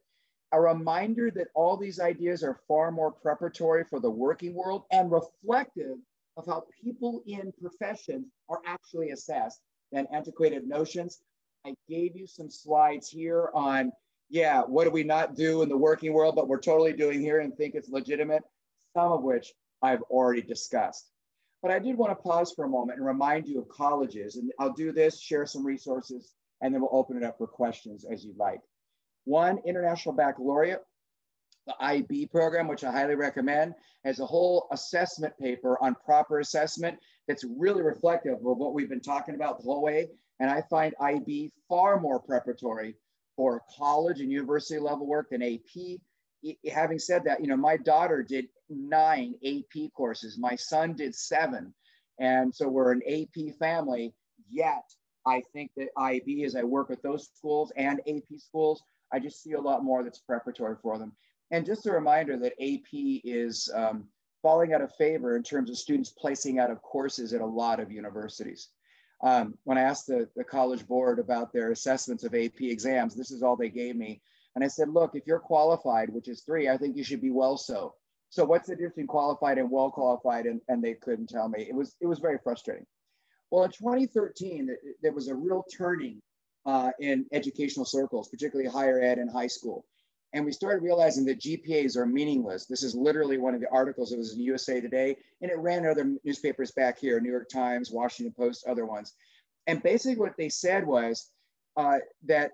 A reminder that all these ideas are far more preparatory for the working world and reflective of how people in professions are actually assessed than antiquated notions. I gave you some slides here on, yeah, what do we not do in the working world, but we're totally doing here and think it's legitimate, some of which I've already discussed. But I did want to pause for a moment and remind you of colleges, and I'll do this, share some resources, and then we'll open it up for questions as you'd like. One, International Baccalaureate, the IB program, which I highly recommend, has a whole assessment paper on proper assessment that's really reflective of what we've been talking about the whole way. And I find IB far more preparatory for college and university level work than AP. Having said that, my daughter did 9 AP courses. My son did 7. And so we're an AP family, yet I think that IB, as I work with those schools and AP schools, I just see a lot more that's preparatory for them. And just a reminder that AP is falling out of favor in terms of students placing out of courses at a lot of universities. When I asked the college board about their assessments of AP exams, this is all they gave me. And I said, look, if you're qualified, which is 3, I think you should be well so. So what's the difference between qualified and well qualified? And they couldn't tell me. It was very frustrating. Well, in 2013, there was a real turning in educational circles, particularly higher ed and high school. And we started realizing that GPAs are meaningless. This is literally one of the articles that was in USA Today, and it ran in other newspapers back here, New York Times, Washington Post, other ones. And basically what they said was that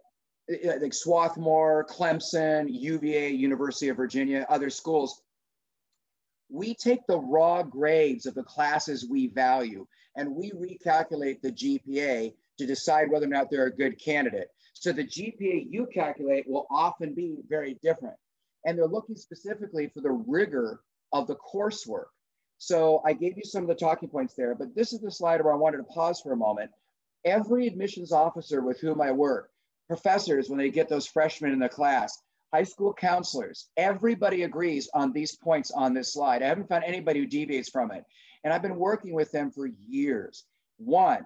like Swarthmore, Clemson, UVA, University of Virginia, other schools, we take the raw grades of the classes we value, and we recalculate the GPA to decide whether or not they're a good candidate. So the GPA you calculate will often be very different. And they're looking specifically for the rigor of the coursework. So I gave you some of the talking points there, but this is the slide where I wanted to pause for a moment. Every admissions officer with whom I work, professors, when they get those freshmen in the class, high school counselors, everybody agrees on these points on this slide. I haven't found anybody who deviates from it. And I've been working with them for years. One,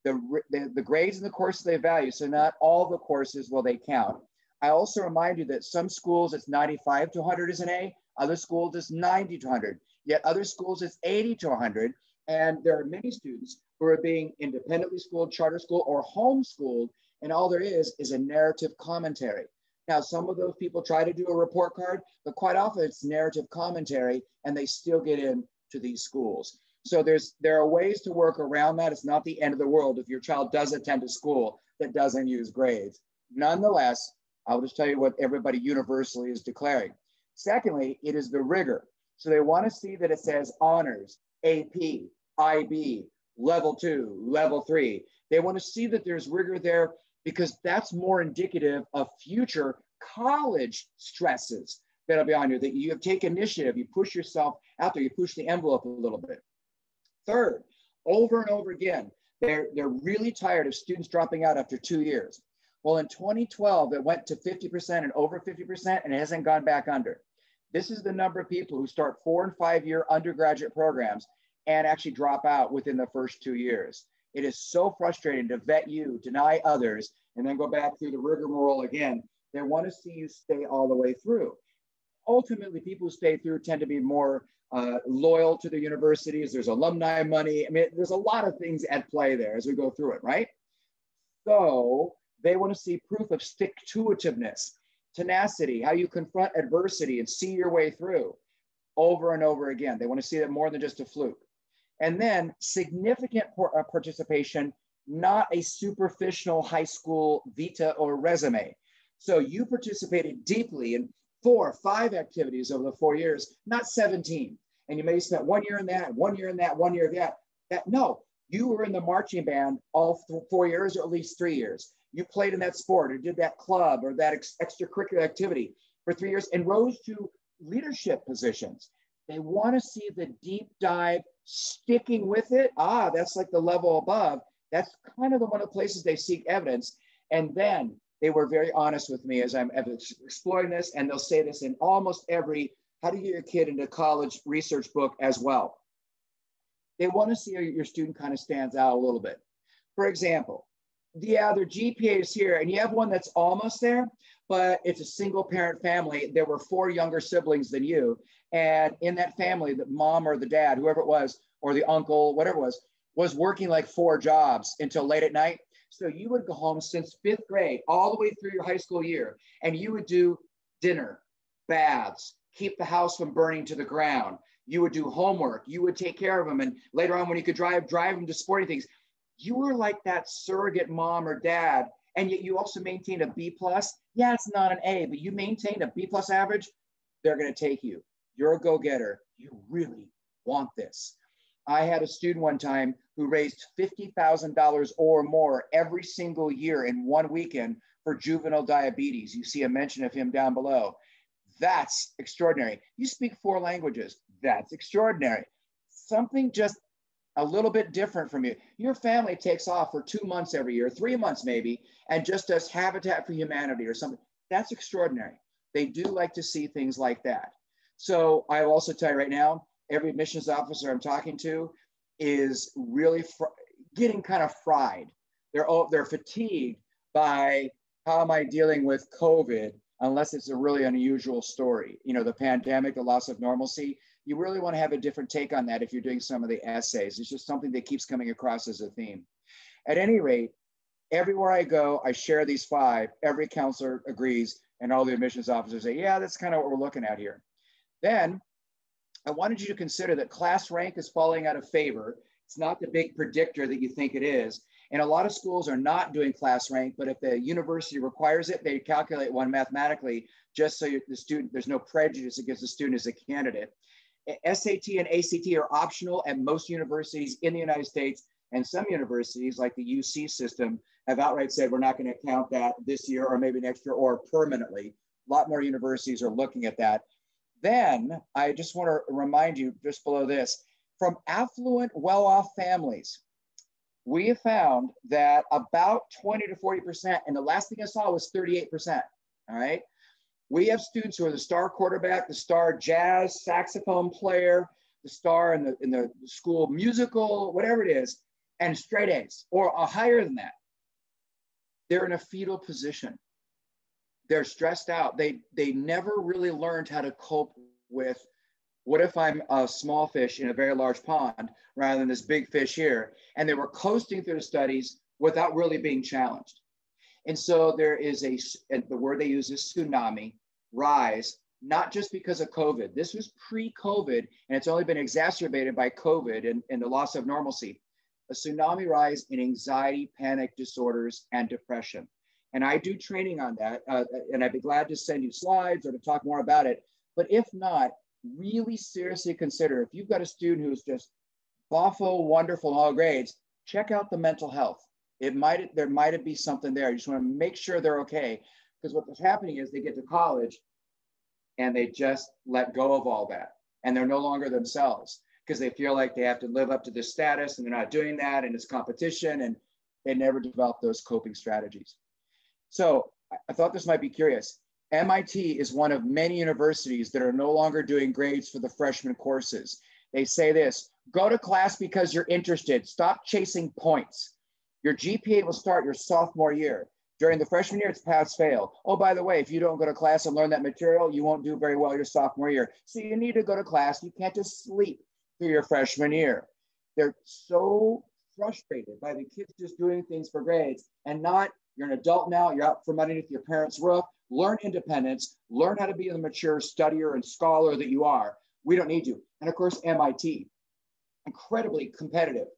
the grades in the courses they value, so not all the courses will they count. I also remind you that some schools it's 95 to 100 is an A, other schools it's 90 to 100, yet other schools it's 80 to 100, and there are many students who are being independently schooled, charter school, or homeschooled, and all there is a narrative commentary. Now, some of those people try to do a report card, but quite often it's narrative commentary, and they still get into these schools. So there are ways to work around that. It's not the end of the world if your child does attend a school that doesn't use grades. Nonetheless, I'll just tell you what everybody universally is declaring. Secondly, it is the rigor. So they want to see that it says honors, AP, IB, level 2, level 3. They want to see that there's rigor there because that's more indicative of future college stresses that'll be on you, that you take initiative, you push yourself out there, you push the envelope a little bit. Third, over and over again, they're really tired of students dropping out after 2 years. Well, in 2012, it went to 50% and over 50%, and it hasn't gone back under. This is the number of people who start 4- and 5-year undergraduate programs and actually drop out within the first 2 years. It is so frustrating to vet you, deny others, and then go back through the rigmarole again. They want to see you stay all the way through. Ultimately, people who stay through tend to be more loyal to the universities. There's alumni money. I mean, there's a lot of things at play there as we go through it, right? So They want to see proof of stick-to-itiveness, tenacity, how you confront adversity and see your way through over and over again. They want to see that more than just a fluke. And then significant participation, not a superficial high school vita or resume. So you participated deeply in 4 or 5 activities over the 4 years, not 17. And you may spent 1 year in that, 1 year in that, 1 year in that. No, you were in the marching band all 4 years or at least 3 years. You played in that sport or did that club or that extracurricular activity for 3 years and rose to leadership positions. They want to see the deep dive, sticking with it. That's like the level above. That's kind of one of the places they seek evidence. And then they were very honest with me as I'm exploring this, and they'll say this in almost every how to get your kid into college research book as well. They want to see how your student kind of stands out a little bit. For example, their GPA is here, and you have one that's almost there, but it's a single parent family. There were 4 younger siblings than you. And in that family, the mom or the dad, whoever it was, or the uncle, whatever it was working like 4 jobs until late at night. So you would go home since 5th grade, all the way through your high school year, and you would do dinner, baths, keep the house from burning to the ground. You would do homework. You would take care of them. And later on, when you could drive them to sporting things. You were like that surrogate mom or dad, and yet you also maintained a B+. Yeah, it's not an A, but you maintained a B+ average. They're going to take you. You're a go-getter. You really want this. I had a student one time who raised $50,000 or more every single year in one weekend for juvenile diabetes. You see a mention of him down below. That's extraordinary. You speak 4 languages. That's extraordinary. Something just a little bit different from you. Your family takes off for 2 months every year, 3 months maybe, and just does Habitat for Humanity or something. That's extraordinary. They do like to see things like that. So I will also tell you right now, every admissions officer I'm talking to is really getting kind of fried. They're fatigued by how am I dealing with COVID, unless it's a really unusual story. You know, the pandemic, the loss of normalcy. You really want to have a different take on that if you're doing some of the essays. It's just something that keeps coming across as a theme. At any rate, everywhere I go, I share these 5. Every counselor agrees, and all the admissions officers say, yeah, that's kind of what we're looking at here. Then I wanted you to consider that class rank is falling out of favor. It's not the big predictor that you think it is. And a lot of schools are not doing class rank, but if the university requires it, they calculate one mathematically, just so the student, there's no prejudice against the student as a candidate. SAT and ACT are optional at most universities in the United States, and some universities like the UC system have outright said we're not going to count that this year or maybe next year or permanently. A lot more universities are looking at that. Then I just want to remind you just below this, from affluent, well-off families, we have found that about 20 to 40%, and the last thing I saw was 38%, all right? We have students who are the star quarterback, the star jazz saxophone player, the star in the school musical, whatever it is, and straight A's or higher than that. They're in a fetal position. They're stressed out. They never really learned how to cope with what if I'm a small fish in a very large pond rather than this big fish here. And they were coasting through the studies without really being challenged. And so there is the word they use is tsunami, rise, not just because of COVID. This was pre-COVID, and it's only been exacerbated by COVID and the loss of normalcy. A tsunami rise in anxiety, panic disorders, and depression. And I do training on that, and I'd be glad to send you slides or to talk more about it. But if not, really seriously consider, if you've got a student who's just boffo, wonderful in all grades, check out the mental health. There might be something there. You just want to make sure they're okay. Because what's happening is they get to college and they just let go of all that. And they're no longer themselves because they feel like they have to live up to this status and they're not doing that. And it's competition and they never develop those coping strategies. So I thought this might be curious. MIT is one of many universities that are no longer doing grades for the freshman courses. They say this, go to class because you're interested. Stop chasing points. Your GPA will start your sophomore year. During the freshman year, it's pass fail. Oh, by the way, if you don't go to class and learn that material, you won't do very well your sophomore year. So you need to go to class. You can't just sleep through your freshman year. They're so frustrated by the kids just doing things for grades and not You're an adult now, you're out from underneath your parents' roof. Learn independence, learn how to be the mature studier and scholar that you are. We don't need you. And of course, MIT, incredibly competitive,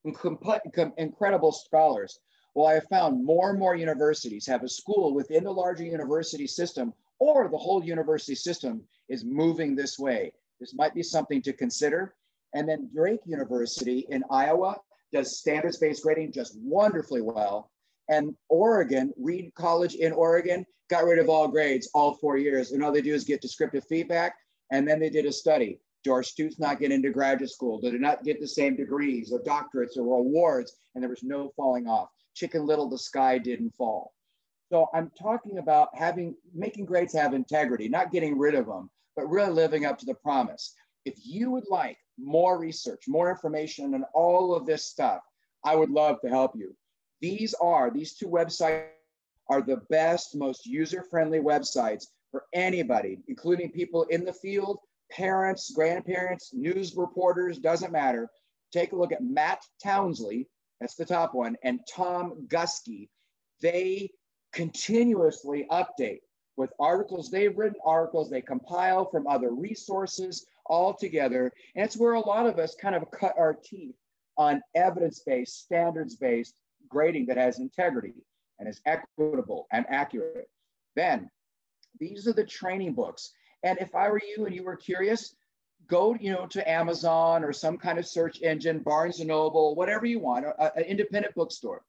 incredible scholars. Well, I have found more and more universities have a school within the larger university system, or the whole university system is moving this way. This might be something to consider. And then Drake University in Iowa does standards-based grading just wonderfully well. And Oregon, Reed College in Oregon, got rid of all grades all 4 years. And all they do is get descriptive feedback. And then they did a study. Do our students not get into graduate school? Do they not get the same degrees or doctorates or awards? And there was no falling off. Chicken Little, the sky didn't fall. So I'm talking about making grades have integrity, not getting rid of them, but really living up to the promise. If you would like more research, more information on all of this stuff, I would love to help you. These two websites are the best, most user-friendly websites for anybody, including people in the field, parents, grandparents, news reporters, doesn't matter. Take a look at Matt Townsley, that's the top one, and Tom Guskey. They continuously update with articles. They've written articles, they compile from other resources all together. And it's where a lot of us kind of cut our teeth on evidence-based, standards-based grading that has integrity and is equitable and accurate. Then these are the training books. And if I were you and you were curious, go to Amazon or some kind of search engine, Barnes & Noble, whatever you want, an independent bookstore,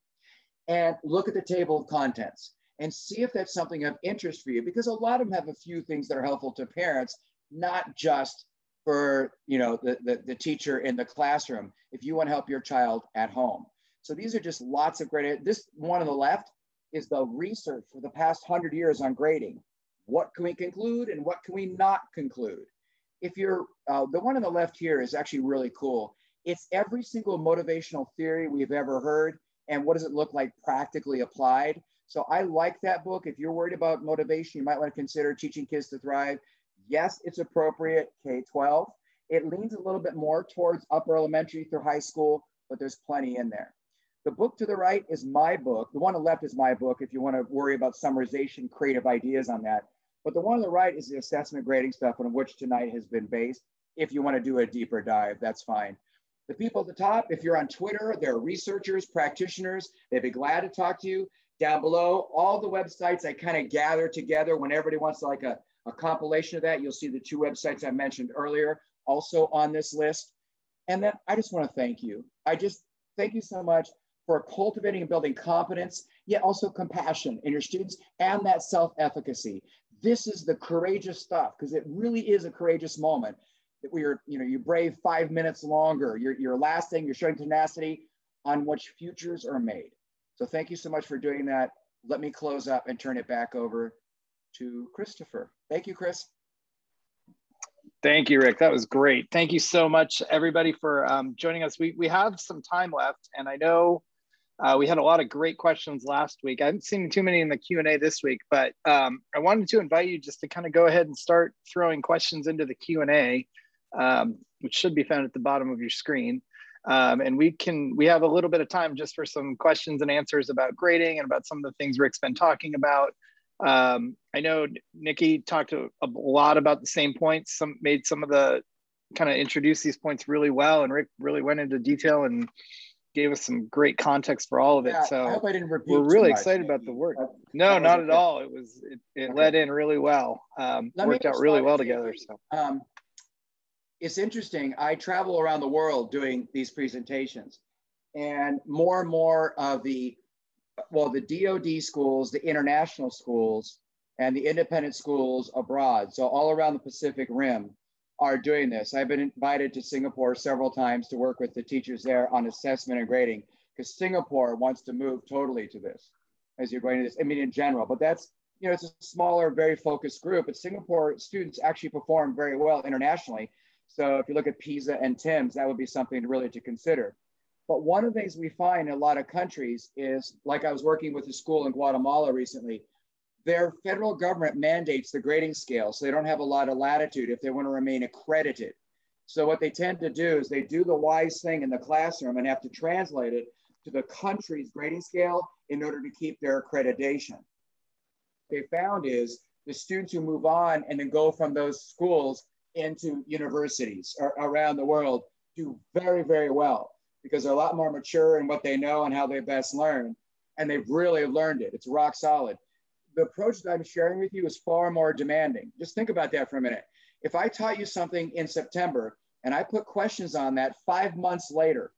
and look at the table of contents and see if that's something of interest for you, because a lot of them have a few things that are helpful to parents, not just for the teacher in the classroom, if you want to help your child at home. So these are just lots of great. This one on the left is the research for the past 100 years on grading. What can we conclude and what can we not conclude? If you're, the one on the left here is actually really cool. It's every single motivational theory we've ever heard and what does it look like practically applied. So I like that book. If you're worried about motivation, you might want to consider Teaching Kids to Thrive. Yes, it's appropriate K-12. It leans a little bit more towards upper elementary through high school, but there's plenty in there. The book to the right is my book. The one on the left is my book if you want to worry about summarization, creative ideas on that. But the one on the right is the assessment grading stuff on which tonight has been based. If you want to do a deeper dive, that's fine. The people at the top, if you're on Twitter, they're researchers, practitioners. They'd be glad to talk to you. Down below, all the websites I kind of gather together when everybody wants like a compilation of that. You'll see the two websites I mentioned earlier also on this list. And then I just want to thank you. Thank you so much for cultivating and building competence, yet also compassion in your students and that self-efficacy. This is the courageous stuff, because it really is a courageous moment that you brave 5 minutes longer, you're lasting, you're showing tenacity on which futures are made. So thank you so much for doing that. Let me close up and turn it back over to Christopher. Thank you, Chris. Thank you, Rick. That was great. Thank you so much, everybody, for joining us. We have some time left, and I know we had a lot of great questions last week. I haven't seen too many in the Q&A this week, but I wanted to invite you just to kind of go ahead and start throwing questions into the Q&A, which should be found at the bottom of your screen. And we have a little bit of time just for some questions and answers about grading and about some of the things Rick's been talking about. I know Nikki talked a lot about the same points, made some of the kind of introduced these points really well, and Rick really went into detail and gave us some great context for all of it. Yeah, so I hope I didn't repeat we're really much, excited Nikki. about the work. No, not at all. It led in really well. Worked out really well together. So it's interesting. I travel around the world doing these presentations, and more of the DoD schools, the international schools, and the independent schools abroad, so all around the Pacific Rim, are doing this. I've been invited to Singapore several times to work with the teachers there on assessment and grading, because Singapore wants to move totally to this as you're going to this. I mean, in general, but that's, it's a smaller, very focused group, but Singapore students actually perform very well internationally. So if you look at PISA and TIMSS, that would be something really to consider. But one of the things we find in a lot of countries is, like I was working with a school in Guatemala recently, their federal government mandates the grading scale, so they don't have a lot of latitude if they want to remain accredited. So what they tend to do is they do the wise thing in the classroom and have to translate it to the country's grading scale, in order to keep their accreditation. What they found is the students who move on and then go from those schools into universities around the world do very, very well because they're a lot more mature in what they know and how they best learn. And they've really learned it. It's rock solid. The approach that I'm sharing with you is far more demanding. Just think about that for a minute. If I taught you something in September and I put questions on that 5 months later,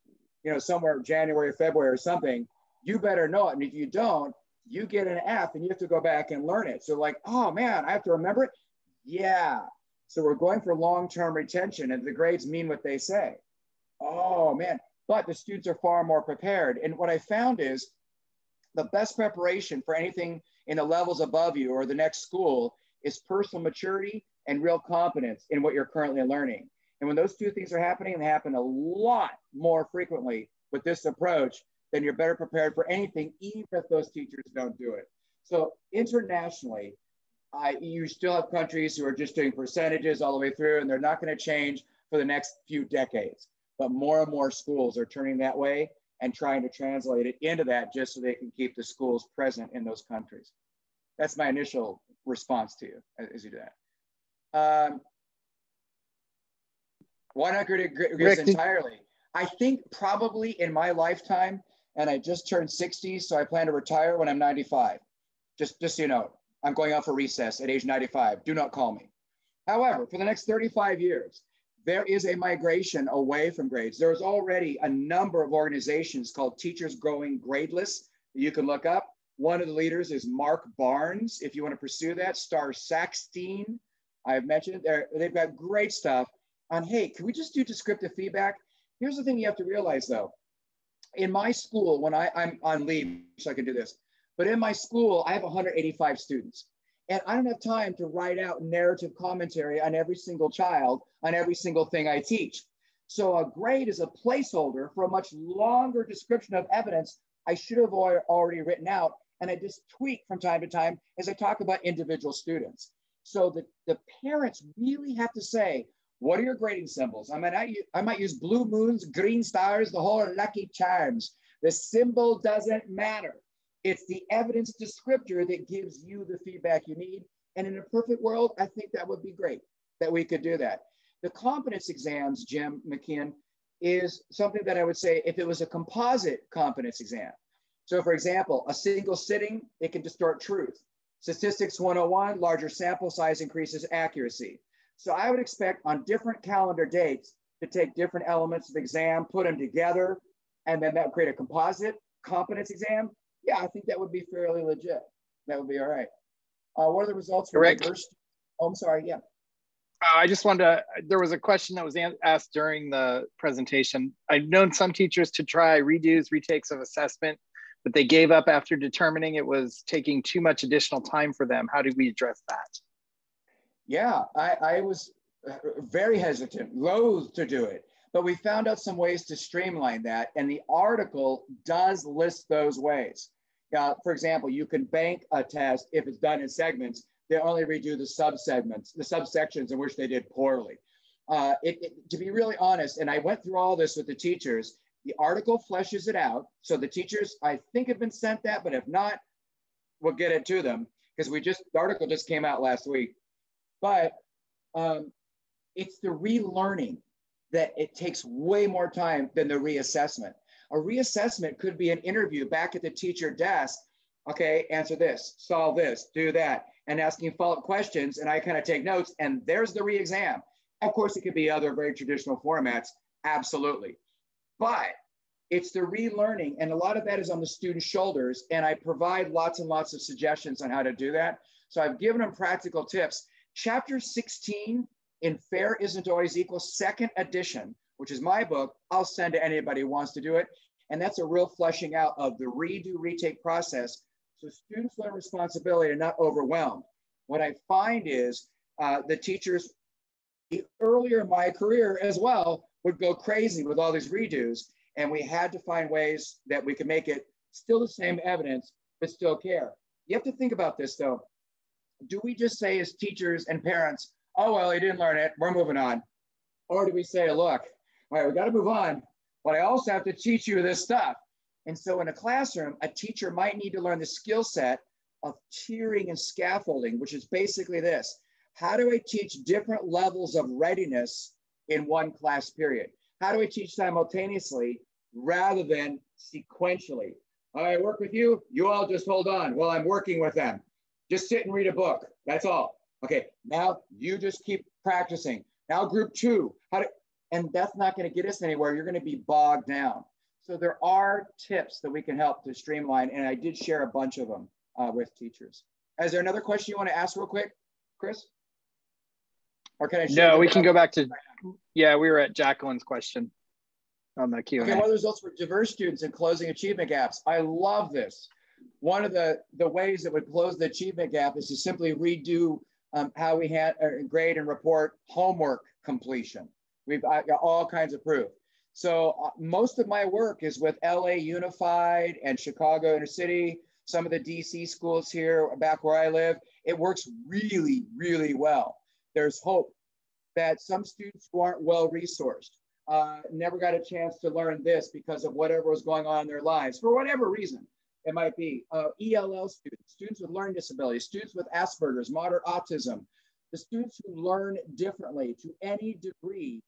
you know, somewhere January or February or something, you better know it. And if you don't, you get an F and you have to go back and learn it. So like, oh man, I have to remember it? Yeah. So we're going for long-term retention and the grades mean what they say. Oh man, but the students are far more prepared. And what I found is the best preparation for anything in the levels above you or the next school is personal maturity and real competence in what you're currently learning. And when those two things are happening, and they happen a lot more frequently with this approach, then you're better prepared for anything, even if those teachers don't do it. So internationally, you still have countries who are just doing percentages all the way through, and they're not going to change for the next few decades. But more and more schools are turning that way and trying to translate it into that just so they can keep the schools present in those countries. That's my initial response to you as you do that. Why not get this entirely? I think probably in my lifetime, and I just turned 60, so I plan to retire when I'm 95. Just so you know, I'm going out for recess at age 95. Do not call me. However, for the next 35 years, there is a migration away from grades. There's already a number of organizations called Teachers Going Gradeless that you can look up. One of the leaders is Mark Barnes. If you want to pursue that, Star Sackstein, I've mentioned it. They've got great stuff on, hey, can we just do descriptive feedback? Here's the thing you have to realize though. In my school, when I'm on leave, so I can do this, but in my school, I have 185 students. And I don't have time to write out narrative commentary on every single child, on every single thing I teach. So a grade is a placeholder for a much longer description of evidence I should have already written out. And I just tweak from time to time as I talk about individual students. So the parents really have to say, what are your grading symbols? I might use blue moons, green stars, the whole lucky charms. The symbol doesn't matter. It's the evidence descriptor that gives you the feedback you need. And in a perfect world, I think that would be great that we could do that. The competence exams, Jim McKeon, is something that I would say if it was a composite competence exam. So for example, a single sitting, it can distort truth. Statistics 101, larger sample size increases accuracy. So I would expect on different calendar dates to take different elements of the exam, put them together, and then that would create a composite competence exam. Yeah, I think that would be fairly legit. That would be all right. What are the results for first? Oh, I'm sorry, yeah. I just wanted to, there was a question that was asked during the presentation. I've known some teachers to try redos, retakes of assessment, but they gave up after determining it was taking too much additional time for them. How do we address that? Yeah, I was very hesitant, loath to do it, but we found out some ways to streamline that. And the article does list those ways. For example, you can bank a test if it's done in segments. They only redo the subsegments, the subsections in which they did poorly. To be really honest, and I went through all this with the teachers, the article fleshes it out. So the teachers, I think, have been sent that, but if not, we'll get it to them because the article just came out last week. But it's the relearning that it takes way more time than the reassessment. A reassessment could be an interview back at the teacher desk. Okay, answer this, solve this, do that, and asking follow-up questions. And I kind of take notes, and there's the re-exam. Of course, it could be other very traditional formats, absolutely. But it's the relearning, and a lot of that is on the student's shoulders. And I provide lots and lots of suggestions on how to do that. So I've given them practical tips. Chapter 16 in Fair Isn't Always Equal, second edition, which is my book, I'll send to anybody who wants to do it. And that's a real fleshing out of the redo, retake process. So students learn responsibility and not overwhelmed. What I find is the teachers earlier in my career as well would go crazy with all these redos. And we had to find ways that we could make it still the same evidence, but still care. You have to think about this though. Do we just say as teachers and parents, oh, well, he didn't learn it, we're moving on? Or do we say, look, all right, we got to move on, but I also have to teach you this stuff. And so in a classroom, a teacher might need to learn the skill set of tiering and scaffolding, which is basically this. How do I teach different levels of readiness in one class period? How do I teach simultaneously rather than sequentially? I work with you, you all just hold on while I'm working with them. Just sit and read a book, that's all. Okay, now you just keep practicing. Now group two, and that's not gonna get us anywhere. You're gonna be bogged down. So there are tips that we can help to streamline, and I did share a bunch of them with teachers. Is there another question you wanna ask real quick, Chris? Or can I share? No, we can go back to, yeah, we were at Jacqueline's question on the Q&A. Okay, what are the results for diverse students in closing achievement gaps? I love this. One of the ways that would close the achievement gap is to simply redo how we had grade and report homework completion. We've got all kinds of proof. So most of my work is with LA Unified and Chicago Inner City, some of the DC schools here back where I live. It works really, really well. There's hope that some students who aren't well-resourced never got a chance to learn this because of whatever was going on in their lives, for whatever reason it might be. ELL students, students with learning disabilities, students with Asperger's, moderate autism, the students who learn differently to any degree.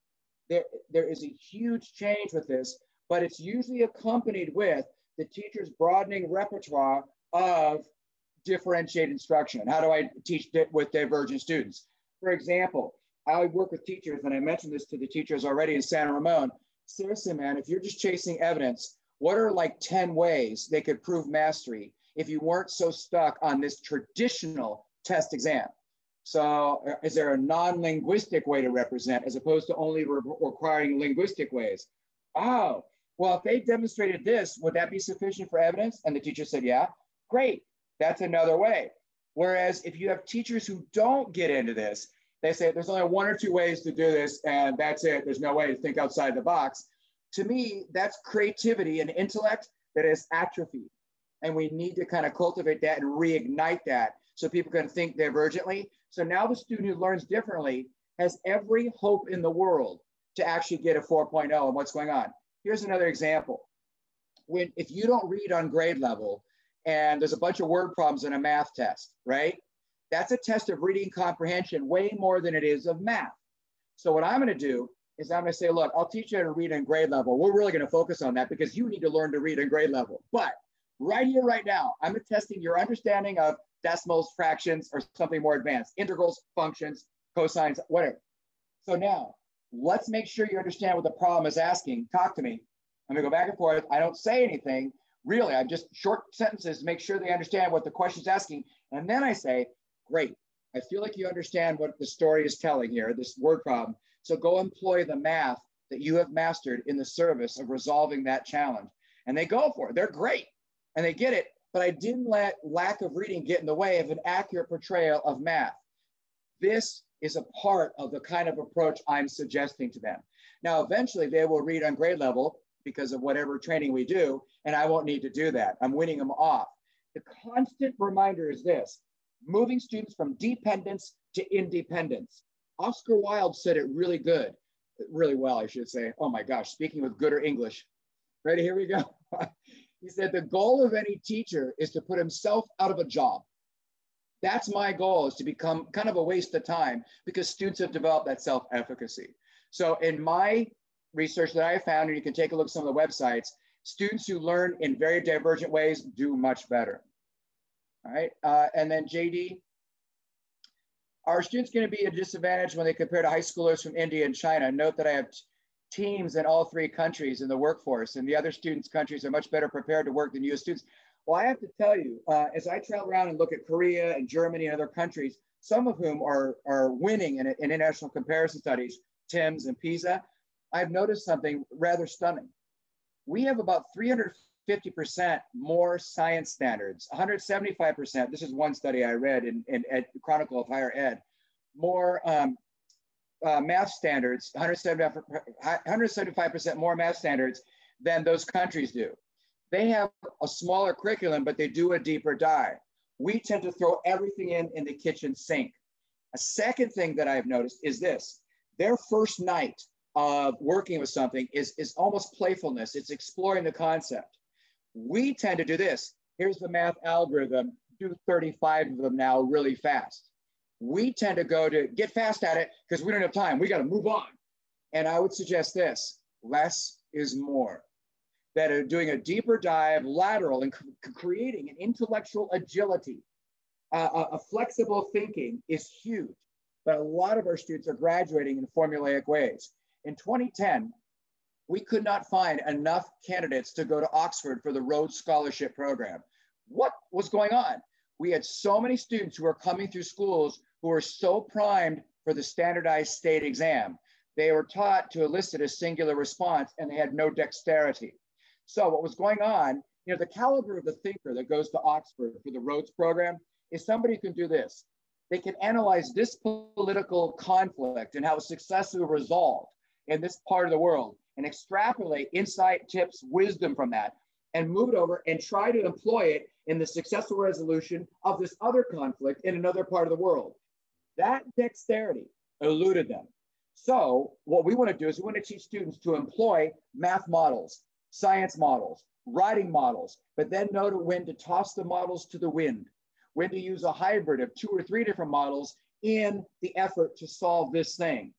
There is a huge change with this, but it's usually accompanied with the teacher's broadening repertoire of differentiated instruction. How do I teach with divergent students? For example, I work with teachers, and I mentioned this to the teachers already in Santa Ramon. Seriously, man, if you're just chasing evidence, what are like 10 ways they could prove mastery if you weren't so stuck on this traditional test exam? So is there a non-linguistic way to represent as opposed to only requiring linguistic ways? Oh, well, if they demonstrated this, would that be sufficient for evidence? And the teacher said, yeah, great. That's another way. Whereas if you have teachers who don't get into this, they say there's only one or two ways to do this and that's it. There's no way to think outside the box. To me, that's creativity and intellect that is atrophied. And we need to kind of cultivate that and reignite that so people can think divergently. So now the student who learns differently has every hope in the world to actually get a 4.0 on what's going on. Here's another example. If you don't read on grade level and there's a bunch of word problems in a math test, right? That's a test of reading comprehension way more than it is of math. So what I'm gonna do is I'm gonna say, look, I'll teach you how to read in grade level. We're really gonna focus on that because you need to learn to read in grade level. But right here, right now, I'm testing your understanding of decimals, fractions, or something more advanced, integrals, functions, cosines, whatever. So now, let's make sure you understand what the problem is asking. Talk to me. I'm gonna go back and forth. I don't say anything. Really, I just short sentences to make sure they understand what the question's asking. And then I say, great, I feel like you understand what the story is telling here, this word problem. So go employ the math that you have mastered in the service of resolving that challenge. And they go for it. They're great. And they get it. But I didn't let lack of reading get in the way of an accurate portrayal of math. This is a part of the kind of approach I'm suggesting to them. Now, eventually they will read on grade level because of whatever training we do, and I won't need to do that. I'm weaning them off. The constant reminder is this: moving students from dependence to independence. Oscar Wilde said it really well, I should say. Oh my gosh, speaking with gooder English. Ready, here we go. He said, the goal of any teacher is to put himself out of a job. That's my goal, is to become kind of a waste of time because students have developed that self-efficacy. So in my research that I found, and you can take a look at some of the websites, students who learn in very divergent ways do much better. All right, and then JD, are students going to be at a disadvantage when they compare to high schoolers from India and China? Note that I have teams in all three countries in the workforce, and the other students' countries are much better prepared to work than US students. Well, I have to tell you, as I travel around and look at Korea and Germany and other countries, some of whom are winning in international comparison studies, TIMSS and PISA, I've noticed something rather stunning. We have about 350% more science standards, 175%. This is one study I read in Chronicle of Higher Ed. More math standards, 175% more math standards than those countries do. They have a smaller curriculum, but they do a deeper dive. We tend to throw everything in the kitchen sink. A second thing that I've noticed is this: their first night of working with something is almost playfulness. It's exploring the concept. We tend to do this. Here's the math algorithm, do 35 of them now really fast. We tend to go to get fast at it because we don't have time. We got to move on. And I would suggest this, less is more. That are doing a deeper dive, lateral, and creating an intellectual agility, a flexible thinking is huge. But a lot of our students are graduating in formulaic ways. In 2010, we could not find enough candidates to go to Oxford for the Rhodes Scholarship Program. What was going on? We had so many students who were coming through schools who were so primed for the standardized state exam. They were taught to elicit a singular response and they had no dexterity. So what was going on, you know, the caliber of the thinker that goes to Oxford for the Rhodes program is somebody who can do this. They can analyze this political conflict and how it's successfully resolved in this part of the world and extrapolate insight, tips, wisdom from that and move it over and try to employ it in the successful resolution of this other conflict in another part of the world. That dexterity eluded them. So what we want to do is we want to teach students to employ math models, science models, writing models, but then know when to toss the models to the wind, when to use a hybrid of 2 or 3 different models in the effort to solve this thing.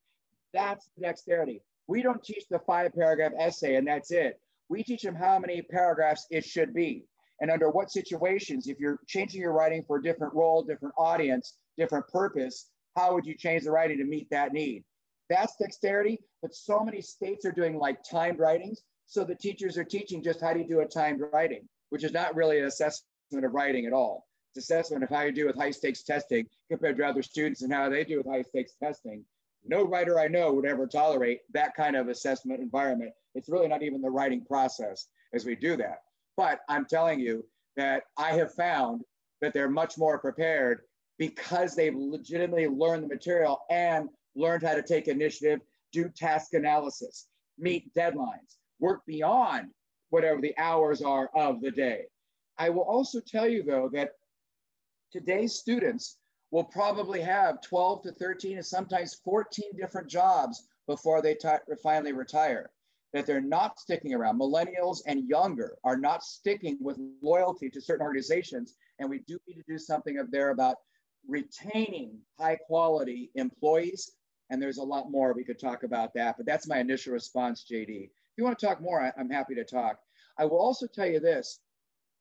That's dexterity. We don't teach the 5-paragraph essay and that's it. We teach them how many paragraphs it should be and under what situations. If you're changing your writing for a different role, different audience, different purpose, how would you change the writing to meet that need? That's dexterity, but so many states are doing like timed writings. So the teachers are teaching just how do you do a timed writing, which is not really an assessment of writing at all. It's assessment of how you do with high stakes testing compared to other students and how they do with high stakes testing. No writer I know would ever tolerate that kind of assessment environment. It's really not even the writing process as we do that. But I'm telling you that I have found that they're much more prepared because they've legitimately learned the material and learned how to take initiative, do task analysis, meet deadlines, work beyond whatever the hours are of the day. I will also tell you though that today's students will probably have 12 to 13 and sometimes 14 different jobs before they finally retire, that they're not sticking around. Millennials and younger are not sticking with loyalty to certain organizations. And we do need to do something up there about retaining high quality employees. And there's a lot more we could talk about that, but that's my initial response, JD. If you want to talk more, I'm happy to talk. I will also tell you this,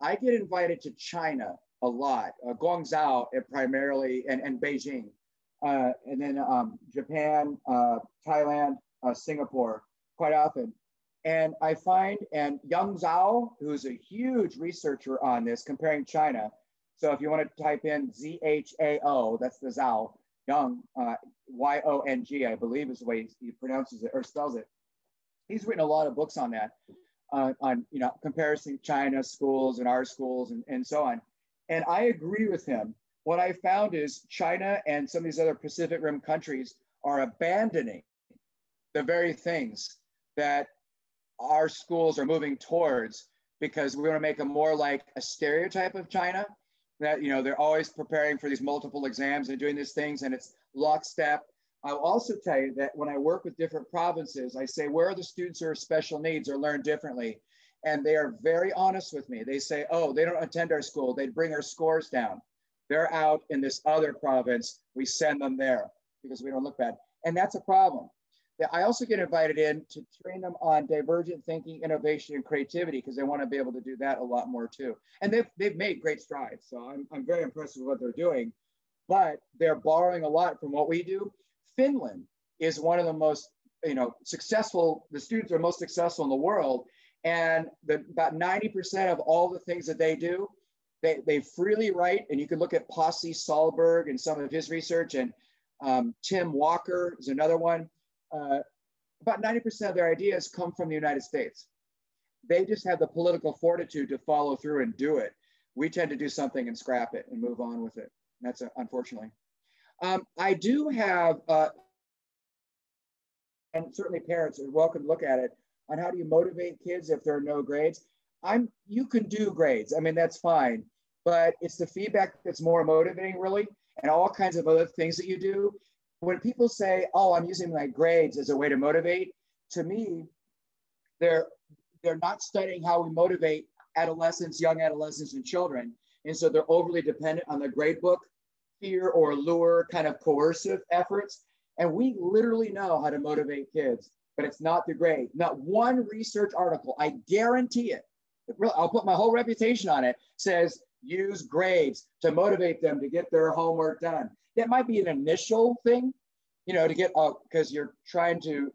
I get invited to China a lot, Guangzhou primarily, and Beijing, and then Japan, Thailand, Singapore, quite often. And I find, and Yang Zhao, who's a huge researcher on this, comparing China. So if you want to type in ZHAO, that's the Zhao, Yang, Y-O-N-G, I believe is the way he pronounces it or spells it. He's written a lot of books on that, on you know, comparison China schools and our schools and so on. And I agree with him. What I found is China and some of these other Pacific Rim countries are abandoning the very things that our schools are moving towards because we want to make them more like a stereotype of China, that, you know, they're always preparing for these multiple exams and doing these things and it's lockstep. I'll also tell you that when I work with different provinces, I say, where are the students who are special needs or learn differently? And they are very honest with me. They say, oh, they don't attend our school. They bring our scores down. They're out in this other province. We send them there because we don't look bad. And that's a problem. I also get invited in to train them on divergent thinking, innovation, and creativity because they want to be able to do that a lot more too. And they've made great strides. So I'm very impressed with what they're doing, but they're borrowing a lot from what we do. Finland is one of the most, you know, successful, the students are most successful in the world. And about 90% of all the things that they do, they freely write. And you can look at Pasi Sahlberg and some of his research, and Tim Walker is another one. About 90% of their ideas come from the United States. They just have the political fortitude to follow through and do it. We tend to do something and scrap it and move on with it. And that's unfortunately. I do have, and certainly parents are welcome to look at it, on how do you motivate kids if there are no grades. You can do grades, I mean, that's fine, but it's the feedback that's more motivating really, and all kinds of other things that you do. When people say, oh, I'm using my grades as a way to motivate, to me, they're not studying how we motivate adolescents, young adolescents and children. And so they're overly dependent on the grade book, fear or lure, kind of coercive efforts. And we literally know how to motivate kids, but it's not the grade. Not one research article, I guarantee it, I'll put my whole reputation on it, says use grades to motivate them to get their homework done. That might be an initial thing, you know, to get up because you're trying to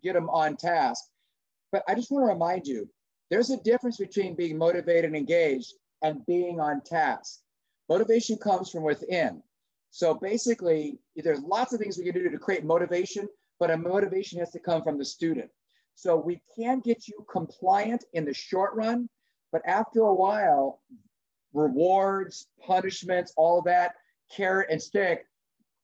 get them on task. But I just want to remind you, there's a difference between being motivated and engaged and being on task. Motivation comes from within. So basically, there's lots of things we can do to create motivation, but a motivation has to come from the student. So we can get you compliant in the short run, but after a while, rewards, punishments, all that, carrot and stick,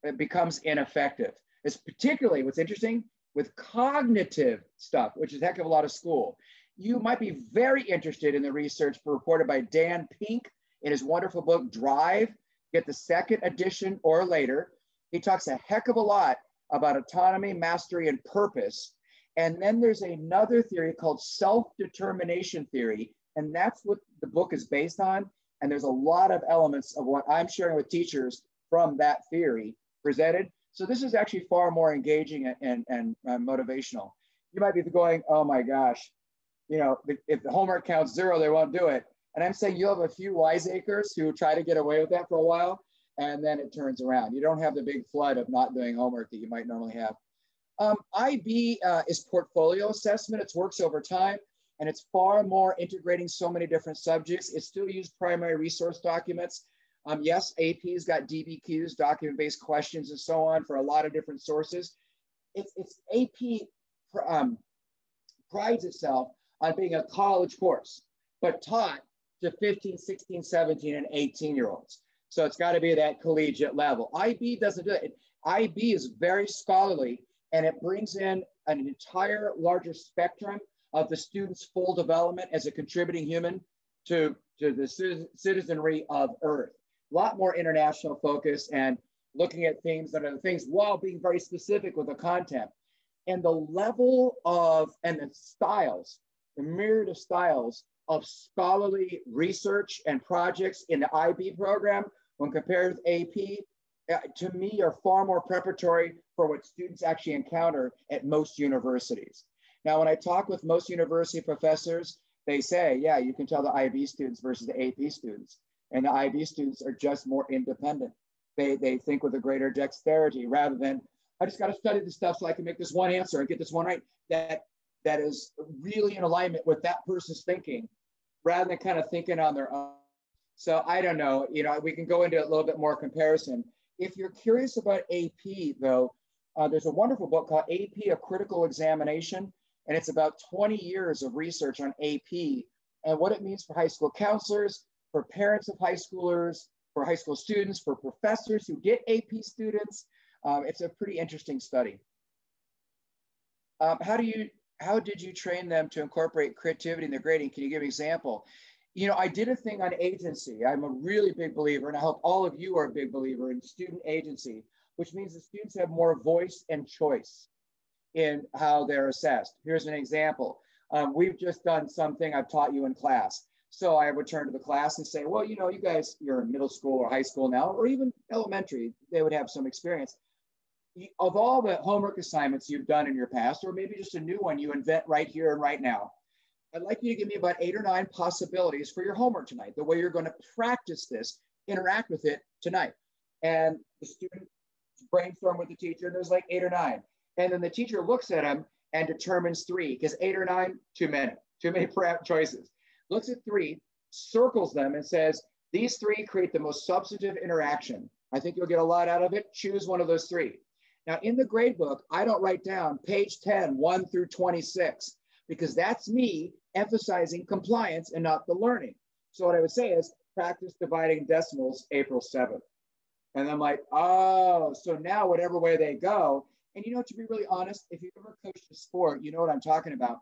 it becomes ineffective. It's particularly what's interesting with cognitive stuff, which is a heck of a lot of school. You might be very interested in the research reported by Dan Pink in his wonderful book, Drive. Get the second edition or later. He talks a heck of a lot about autonomy, mastery, and purpose. And then there's another theory called self-determination theory. And that's what the book is based on. And there's a lot of elements of what I'm sharing with teachers from that theory presented. So this is actually far more engaging and motivational. You might be going, oh my gosh, you know, if the homework counts 0, they won't do it. And I'm saying you'll have a few wiseacres who try to get away with that for a while, and then it turns around. You don't have the big flood of not doing homework that you might normally have. IB is portfolio assessment. It works over time, and it's far more integrating so many different subjects. It still uses primary resource documents. Yes, AP's got DBQs, document-based questions, and so on for a lot of different sources. It's AP prides itself on being a college course, but taught to 15, 16, 17, and 18-year-olds. So it's got to be that collegiate level. IB doesn't do it. IB is very scholarly, and it brings in an entire larger spectrum of the student's full development as a contributing human to the citizenry of Earth. A lot more international focus and looking at themes that are the things while being very specific with the content. And the level of, and the styles, the myriad of styles of scholarly research and projects in the IB program when compared with AP, to me are far more preparatory for what students actually encounter at most universities. Now, when I talk with most university professors, they say, yeah, you can tell the IB students versus the AP students. And the IB students are just more independent. They think with a greater dexterity rather than, I just got to study this stuff so I can make this one answer and get this one right. That is really in alignment with that person's thinking rather than kind of thinking on their own. So I don't know, you know, we can go into a little bit more comparison. If you're curious about AP though, there's a wonderful book called AP, A Critical Examination. And it's about 20 years of research on AP and what it means for high school counselors, for parents of high schoolers, for high school students, for professors who get AP students. It's a pretty interesting study. How did you train them to incorporate creativity in their grading? Can you give an example? You know, I did a thing on agency. I'm a really big believer, and I hope all of you are a big believer in student agency, which means the students have more voice and choice in how they're assessed. Here's an example. We've just done something I've taught you in class. So I would turn to the class and say, well, you know, you guys, you're in middle school or high school now, or even elementary, they would have some experience. Of all the homework assignments you've done in your past, or maybe just a new one you invent right here and right now, I'd like you to give me about 8 or 9 possibilities for your homework tonight, the way you're going to practice this, interact with it tonight. And the student brainstorm with the teacher, and there's like 8 or 9. And then the teacher looks at them and determines 3, because 8 or 9, too many choices. Looks at 3, circles them and says, these 3 create the most substantive interaction. I think you'll get a lot out of it. Choose one of those 3. Now in the grade book, I don't write down page 10, 1 through 26, because that's me emphasizing compliance and not the learning. So what I would say is practice dividing decimals April 7th. And I'm like, oh, so now whatever way they go, and you know, to be really honest, if you've ever coached a sport, you know what I'm talking about.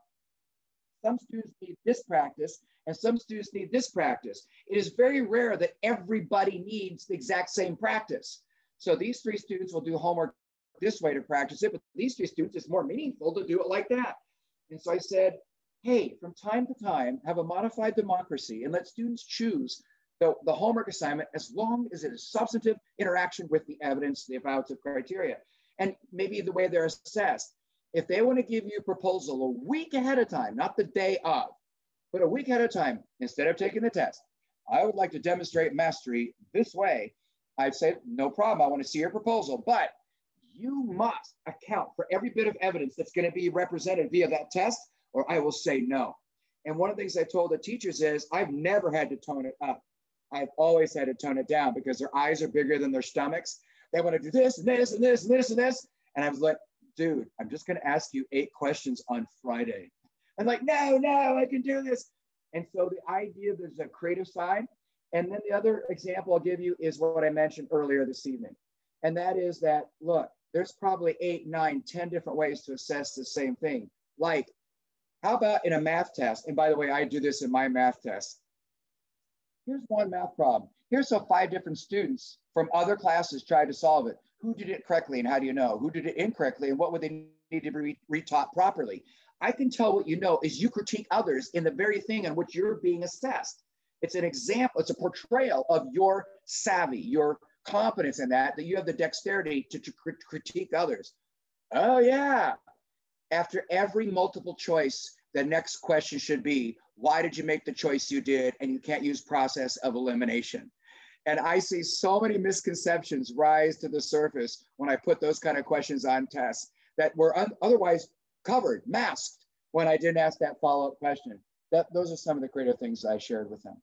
Some students need this practice and some students need this practice. It is very rare that everybody needs the exact same practice. So these 3 students will do homework this way to practice it, but these 3 students, it's more meaningful to do it like that. And so I said, hey, from time to time, have a modified democracy and let students choose the homework assignment as long as it is substantive interaction with the evidence, the evaluative criteria, and maybe the way they're assessed. If they want to give you a proposal a week ahead of time, not the day of, but a week ahead of time, instead of taking the test, I would like to demonstrate mastery this way. I'd say, no problem, I want to see your proposal, but you must account for every bit of evidence that's going to be represented via that test, or I will say no. And one of the things I told the teachers is, I've never had to tone it up. I've always had to tone it down because their eyes are bigger than their stomachs. They want to do this and this and this and this and this. And I was like, dude, I'm just going to ask you 8 questions on Friday. I'm like, no, I can do this. And so the idea, there's a creative side. And then the other example I'll give you is what I mentioned earlier this evening. And that is that, look, there's probably 8, 9, 10 different ways to assess the same thing. Like, how about in a math test? And by the way, I do this in my math test. Here's one math problem. Here's how 5 different students from other classes tried to solve it. Who did it correctly and how do you know? Who did it incorrectly and what would they need to be retaught properly? I can tell what you know is you critique others in the very thing in which you're being assessed. It's an example, it's a portrayal of your savvy, your competence in that you have the dexterity to critique others. Oh yeah. After every multiple choice, the next question should be, why did you make the choice you did? And you can't use process of elimination. And I see so many misconceptions rise to the surface when I put those kind of questions on tests that were otherwise covered, masked, when I didn't ask that follow-up question. Those are some of the creative things I shared with them.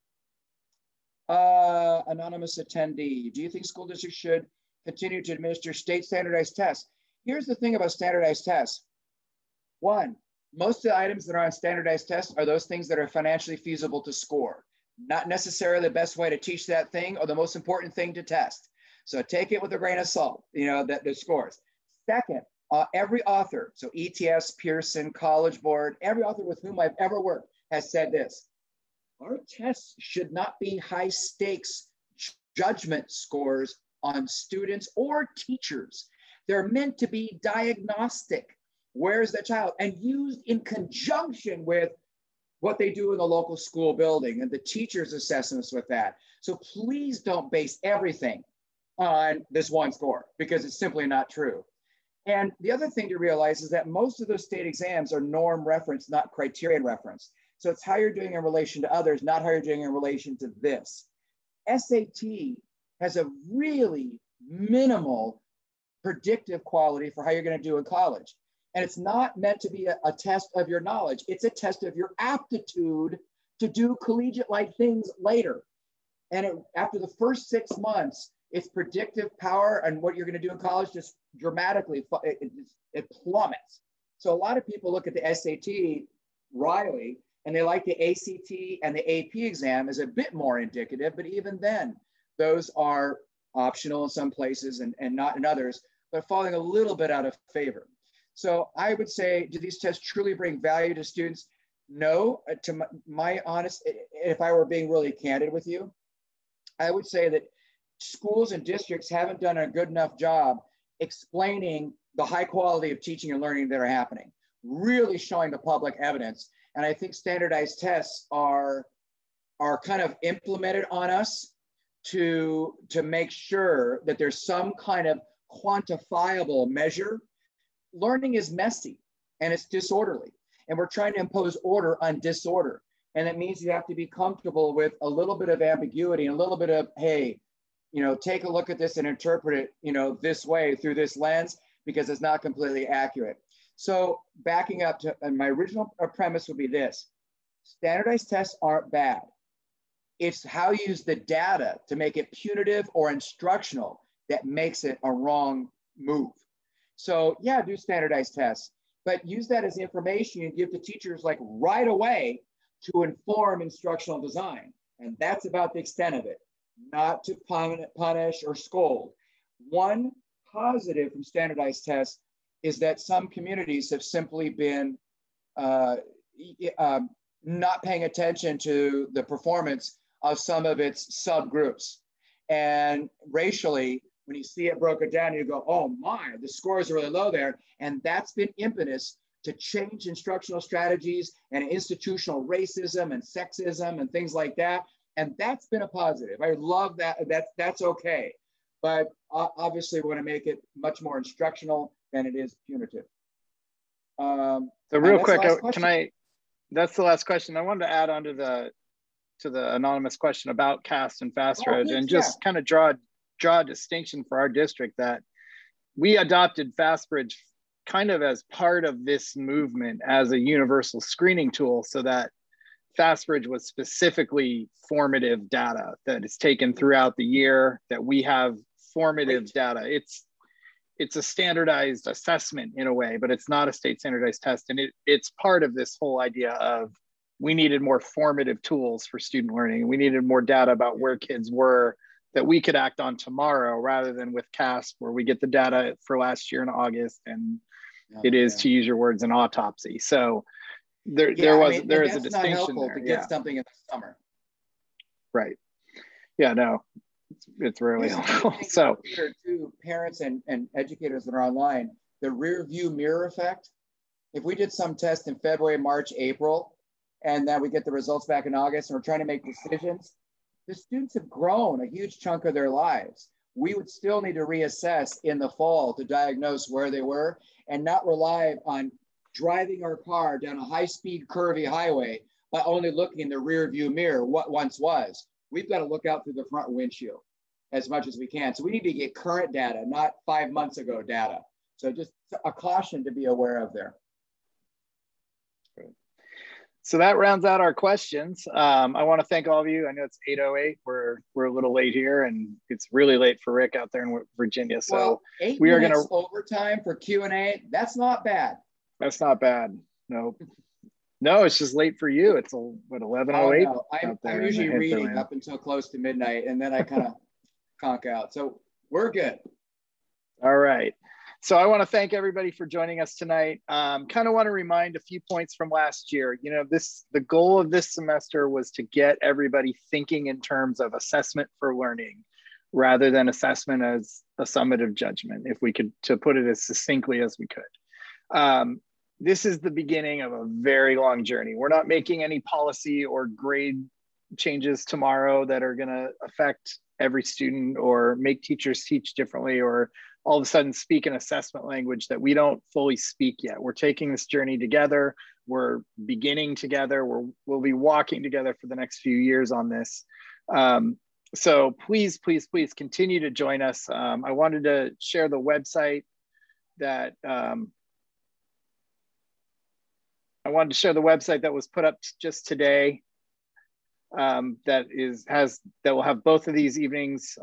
Anonymous attendee, do you think school districts should continue to administer state standardized tests? Here's the thing about standardized tests. One, most of the items that are on standardized tests are those things that are financially feasible to score. Not necessarily the best way to teach that thing or the most important thing to test. So take it with a grain of salt, that the scores. Second, every author, so ETS, Pearson, College Board, every author with whom I've ever worked has said this: our tests should not be high stakes judgment scores on students or teachers. They're meant to be diagnostic. Where's the child? And used in conjunction with what they do in the local school building and the teachers' assessments with that. So please don't base everything on this one score because it's simply not true. And the other thing to realize is that most of those state exams are norm reference, not criterion reference. So it's how you're doing in relation to others, not how you're doing in relation to this. SAT has a really minimal predictive quality for how you're going to do in college. And it's not meant to be a test of your knowledge. It's a test of your aptitude to do collegiate-like things later. And after the first 6 months, its predictive power and what you're going to do in college just dramatically, it plummets. So a lot of people look at the SAT, Riley, and they like the ACT and the AP exam as a bit more indicative, but even then, those are optional in some places and not in others, but falling a little bit out of favor. So I would say, do these tests truly bring value to students? No, to my honest, if I were being really candid with you, I would say that schools and districts haven't done a good enough job explaining the high quality of teaching and learning that are happening, really showing the public evidence. And I think standardized tests are kind of implemented on us to make sure that there's some kind of quantifiable measure. Learning is messy and it's disorderly, and we're trying to impose order on disorder. And it means you have to be comfortable with a little bit of ambiguity and a little bit of, hey, take a look at this and interpret it, this way through this lens, because it's not completely accurate. So backing up to my original premise would be this: standardized tests aren't bad. It's how you use the data to make it punitive or instructional that makes it a wrong move. So yeah, do standardized tests, but use that as information you give to teachers like right away to inform instructional design. And that's about the extent of it, not to punish or scold. One positive from standardized tests is that some communities have simply been not paying attention to the performance of some of its subgroups. And racially, when you see it broken down, you go, oh my, the scores are really low there. And that's been impetus to change instructional strategies and institutional racism and sexism and things like that. And that's been a positive. I love that. That's okay. But obviously we want to make it much more instructional than it is punitive. So real quick, that's the last question. I wanted to add on to the anonymous question about CAST and FastReg, and just kind of draw a distinction for our district that we adopted FastBridge kind of as part of this movement as a universal screening tool, so that FastBridge was specifically formative data that is taken throughout the year, that we have formative data. It's a standardized assessment in a way, but it's not a state standardized test. And it's part of this whole idea of we needed more formative tools for student learning. We needed more data about where kids were that we could act on tomorrow, rather than with CAST, where we get the data for last year in August and it is, to use your words, an autopsy. So there is a distinction there. To get something in the summer. Right. Yeah, no, it's rarely helpful. So to parents and educators that are online, the rear view mirror effect. If we did some test in February, March, April, and then we get the results back in August and we're trying to make decisions, the students have grown a huge chunk of their lives. We would still need to reassess in the fall to diagnose where they were, and not rely on driving our car down a high-speed curvy highway by only looking in the rear view mirror, what once was. We've got to look out through the front windshield as much as we can. So we need to get current data, not 5 months ago data. So just a caution to be aware of there. So that rounds out our questions. I want to thank all of you. I know it's 8:08. We're a little late here, and it's really late for Rick out there in Virginia. So well, 8 we are going to overtime for Q&A. That's not bad. That's not bad. No, no, it's just late for you. It's what, 11:08. No. I'm usually reading up until close to midnight, and then I kind of conk out. So we're good. All right. So I want to thank everybody for joining us tonight. Kind of want to remind a few points from last year. You know, the goal of this semester was to get everybody thinking in terms of assessment for learning, rather than assessment as a summative judgment, if we could, to put it as succinctly as we could. This is the beginning of a very long journey. We're not making any policy or grade changes tomorrow that are going to affect every student or make teachers teach differently, or all of a sudden speak an assessment language that we don't fully speak yet. We're taking this journey together. We're beginning together. We'll be walking together for the next few years on this. So please, please, please continue to join us. I wanted to share the website that that was put up just today. That will have both of these evenings,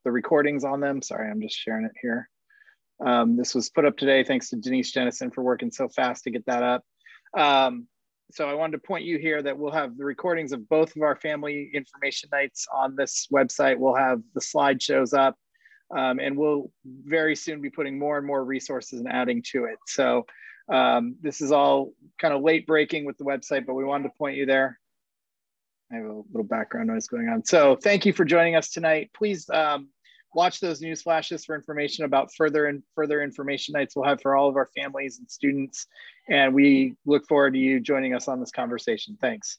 the recordings on them. Sorry, I'm just sharing it here. This was put up today. Thanks to Denise Jennison for working so fast to get that up. So I wanted to point you here that we'll have the recordings of both of our family information nights on this website. We'll have the slideshows up, and we'll very soon be putting more and more resources and adding to it. So this is all kind of late breaking with the website, but we wanted to point you there. I have a little background noise going on. So thank you for joining us tonight. Please watch those news flashes for information about further information nights we'll have for all of our families and students. And we look forward to you joining us on this conversation. Thanks.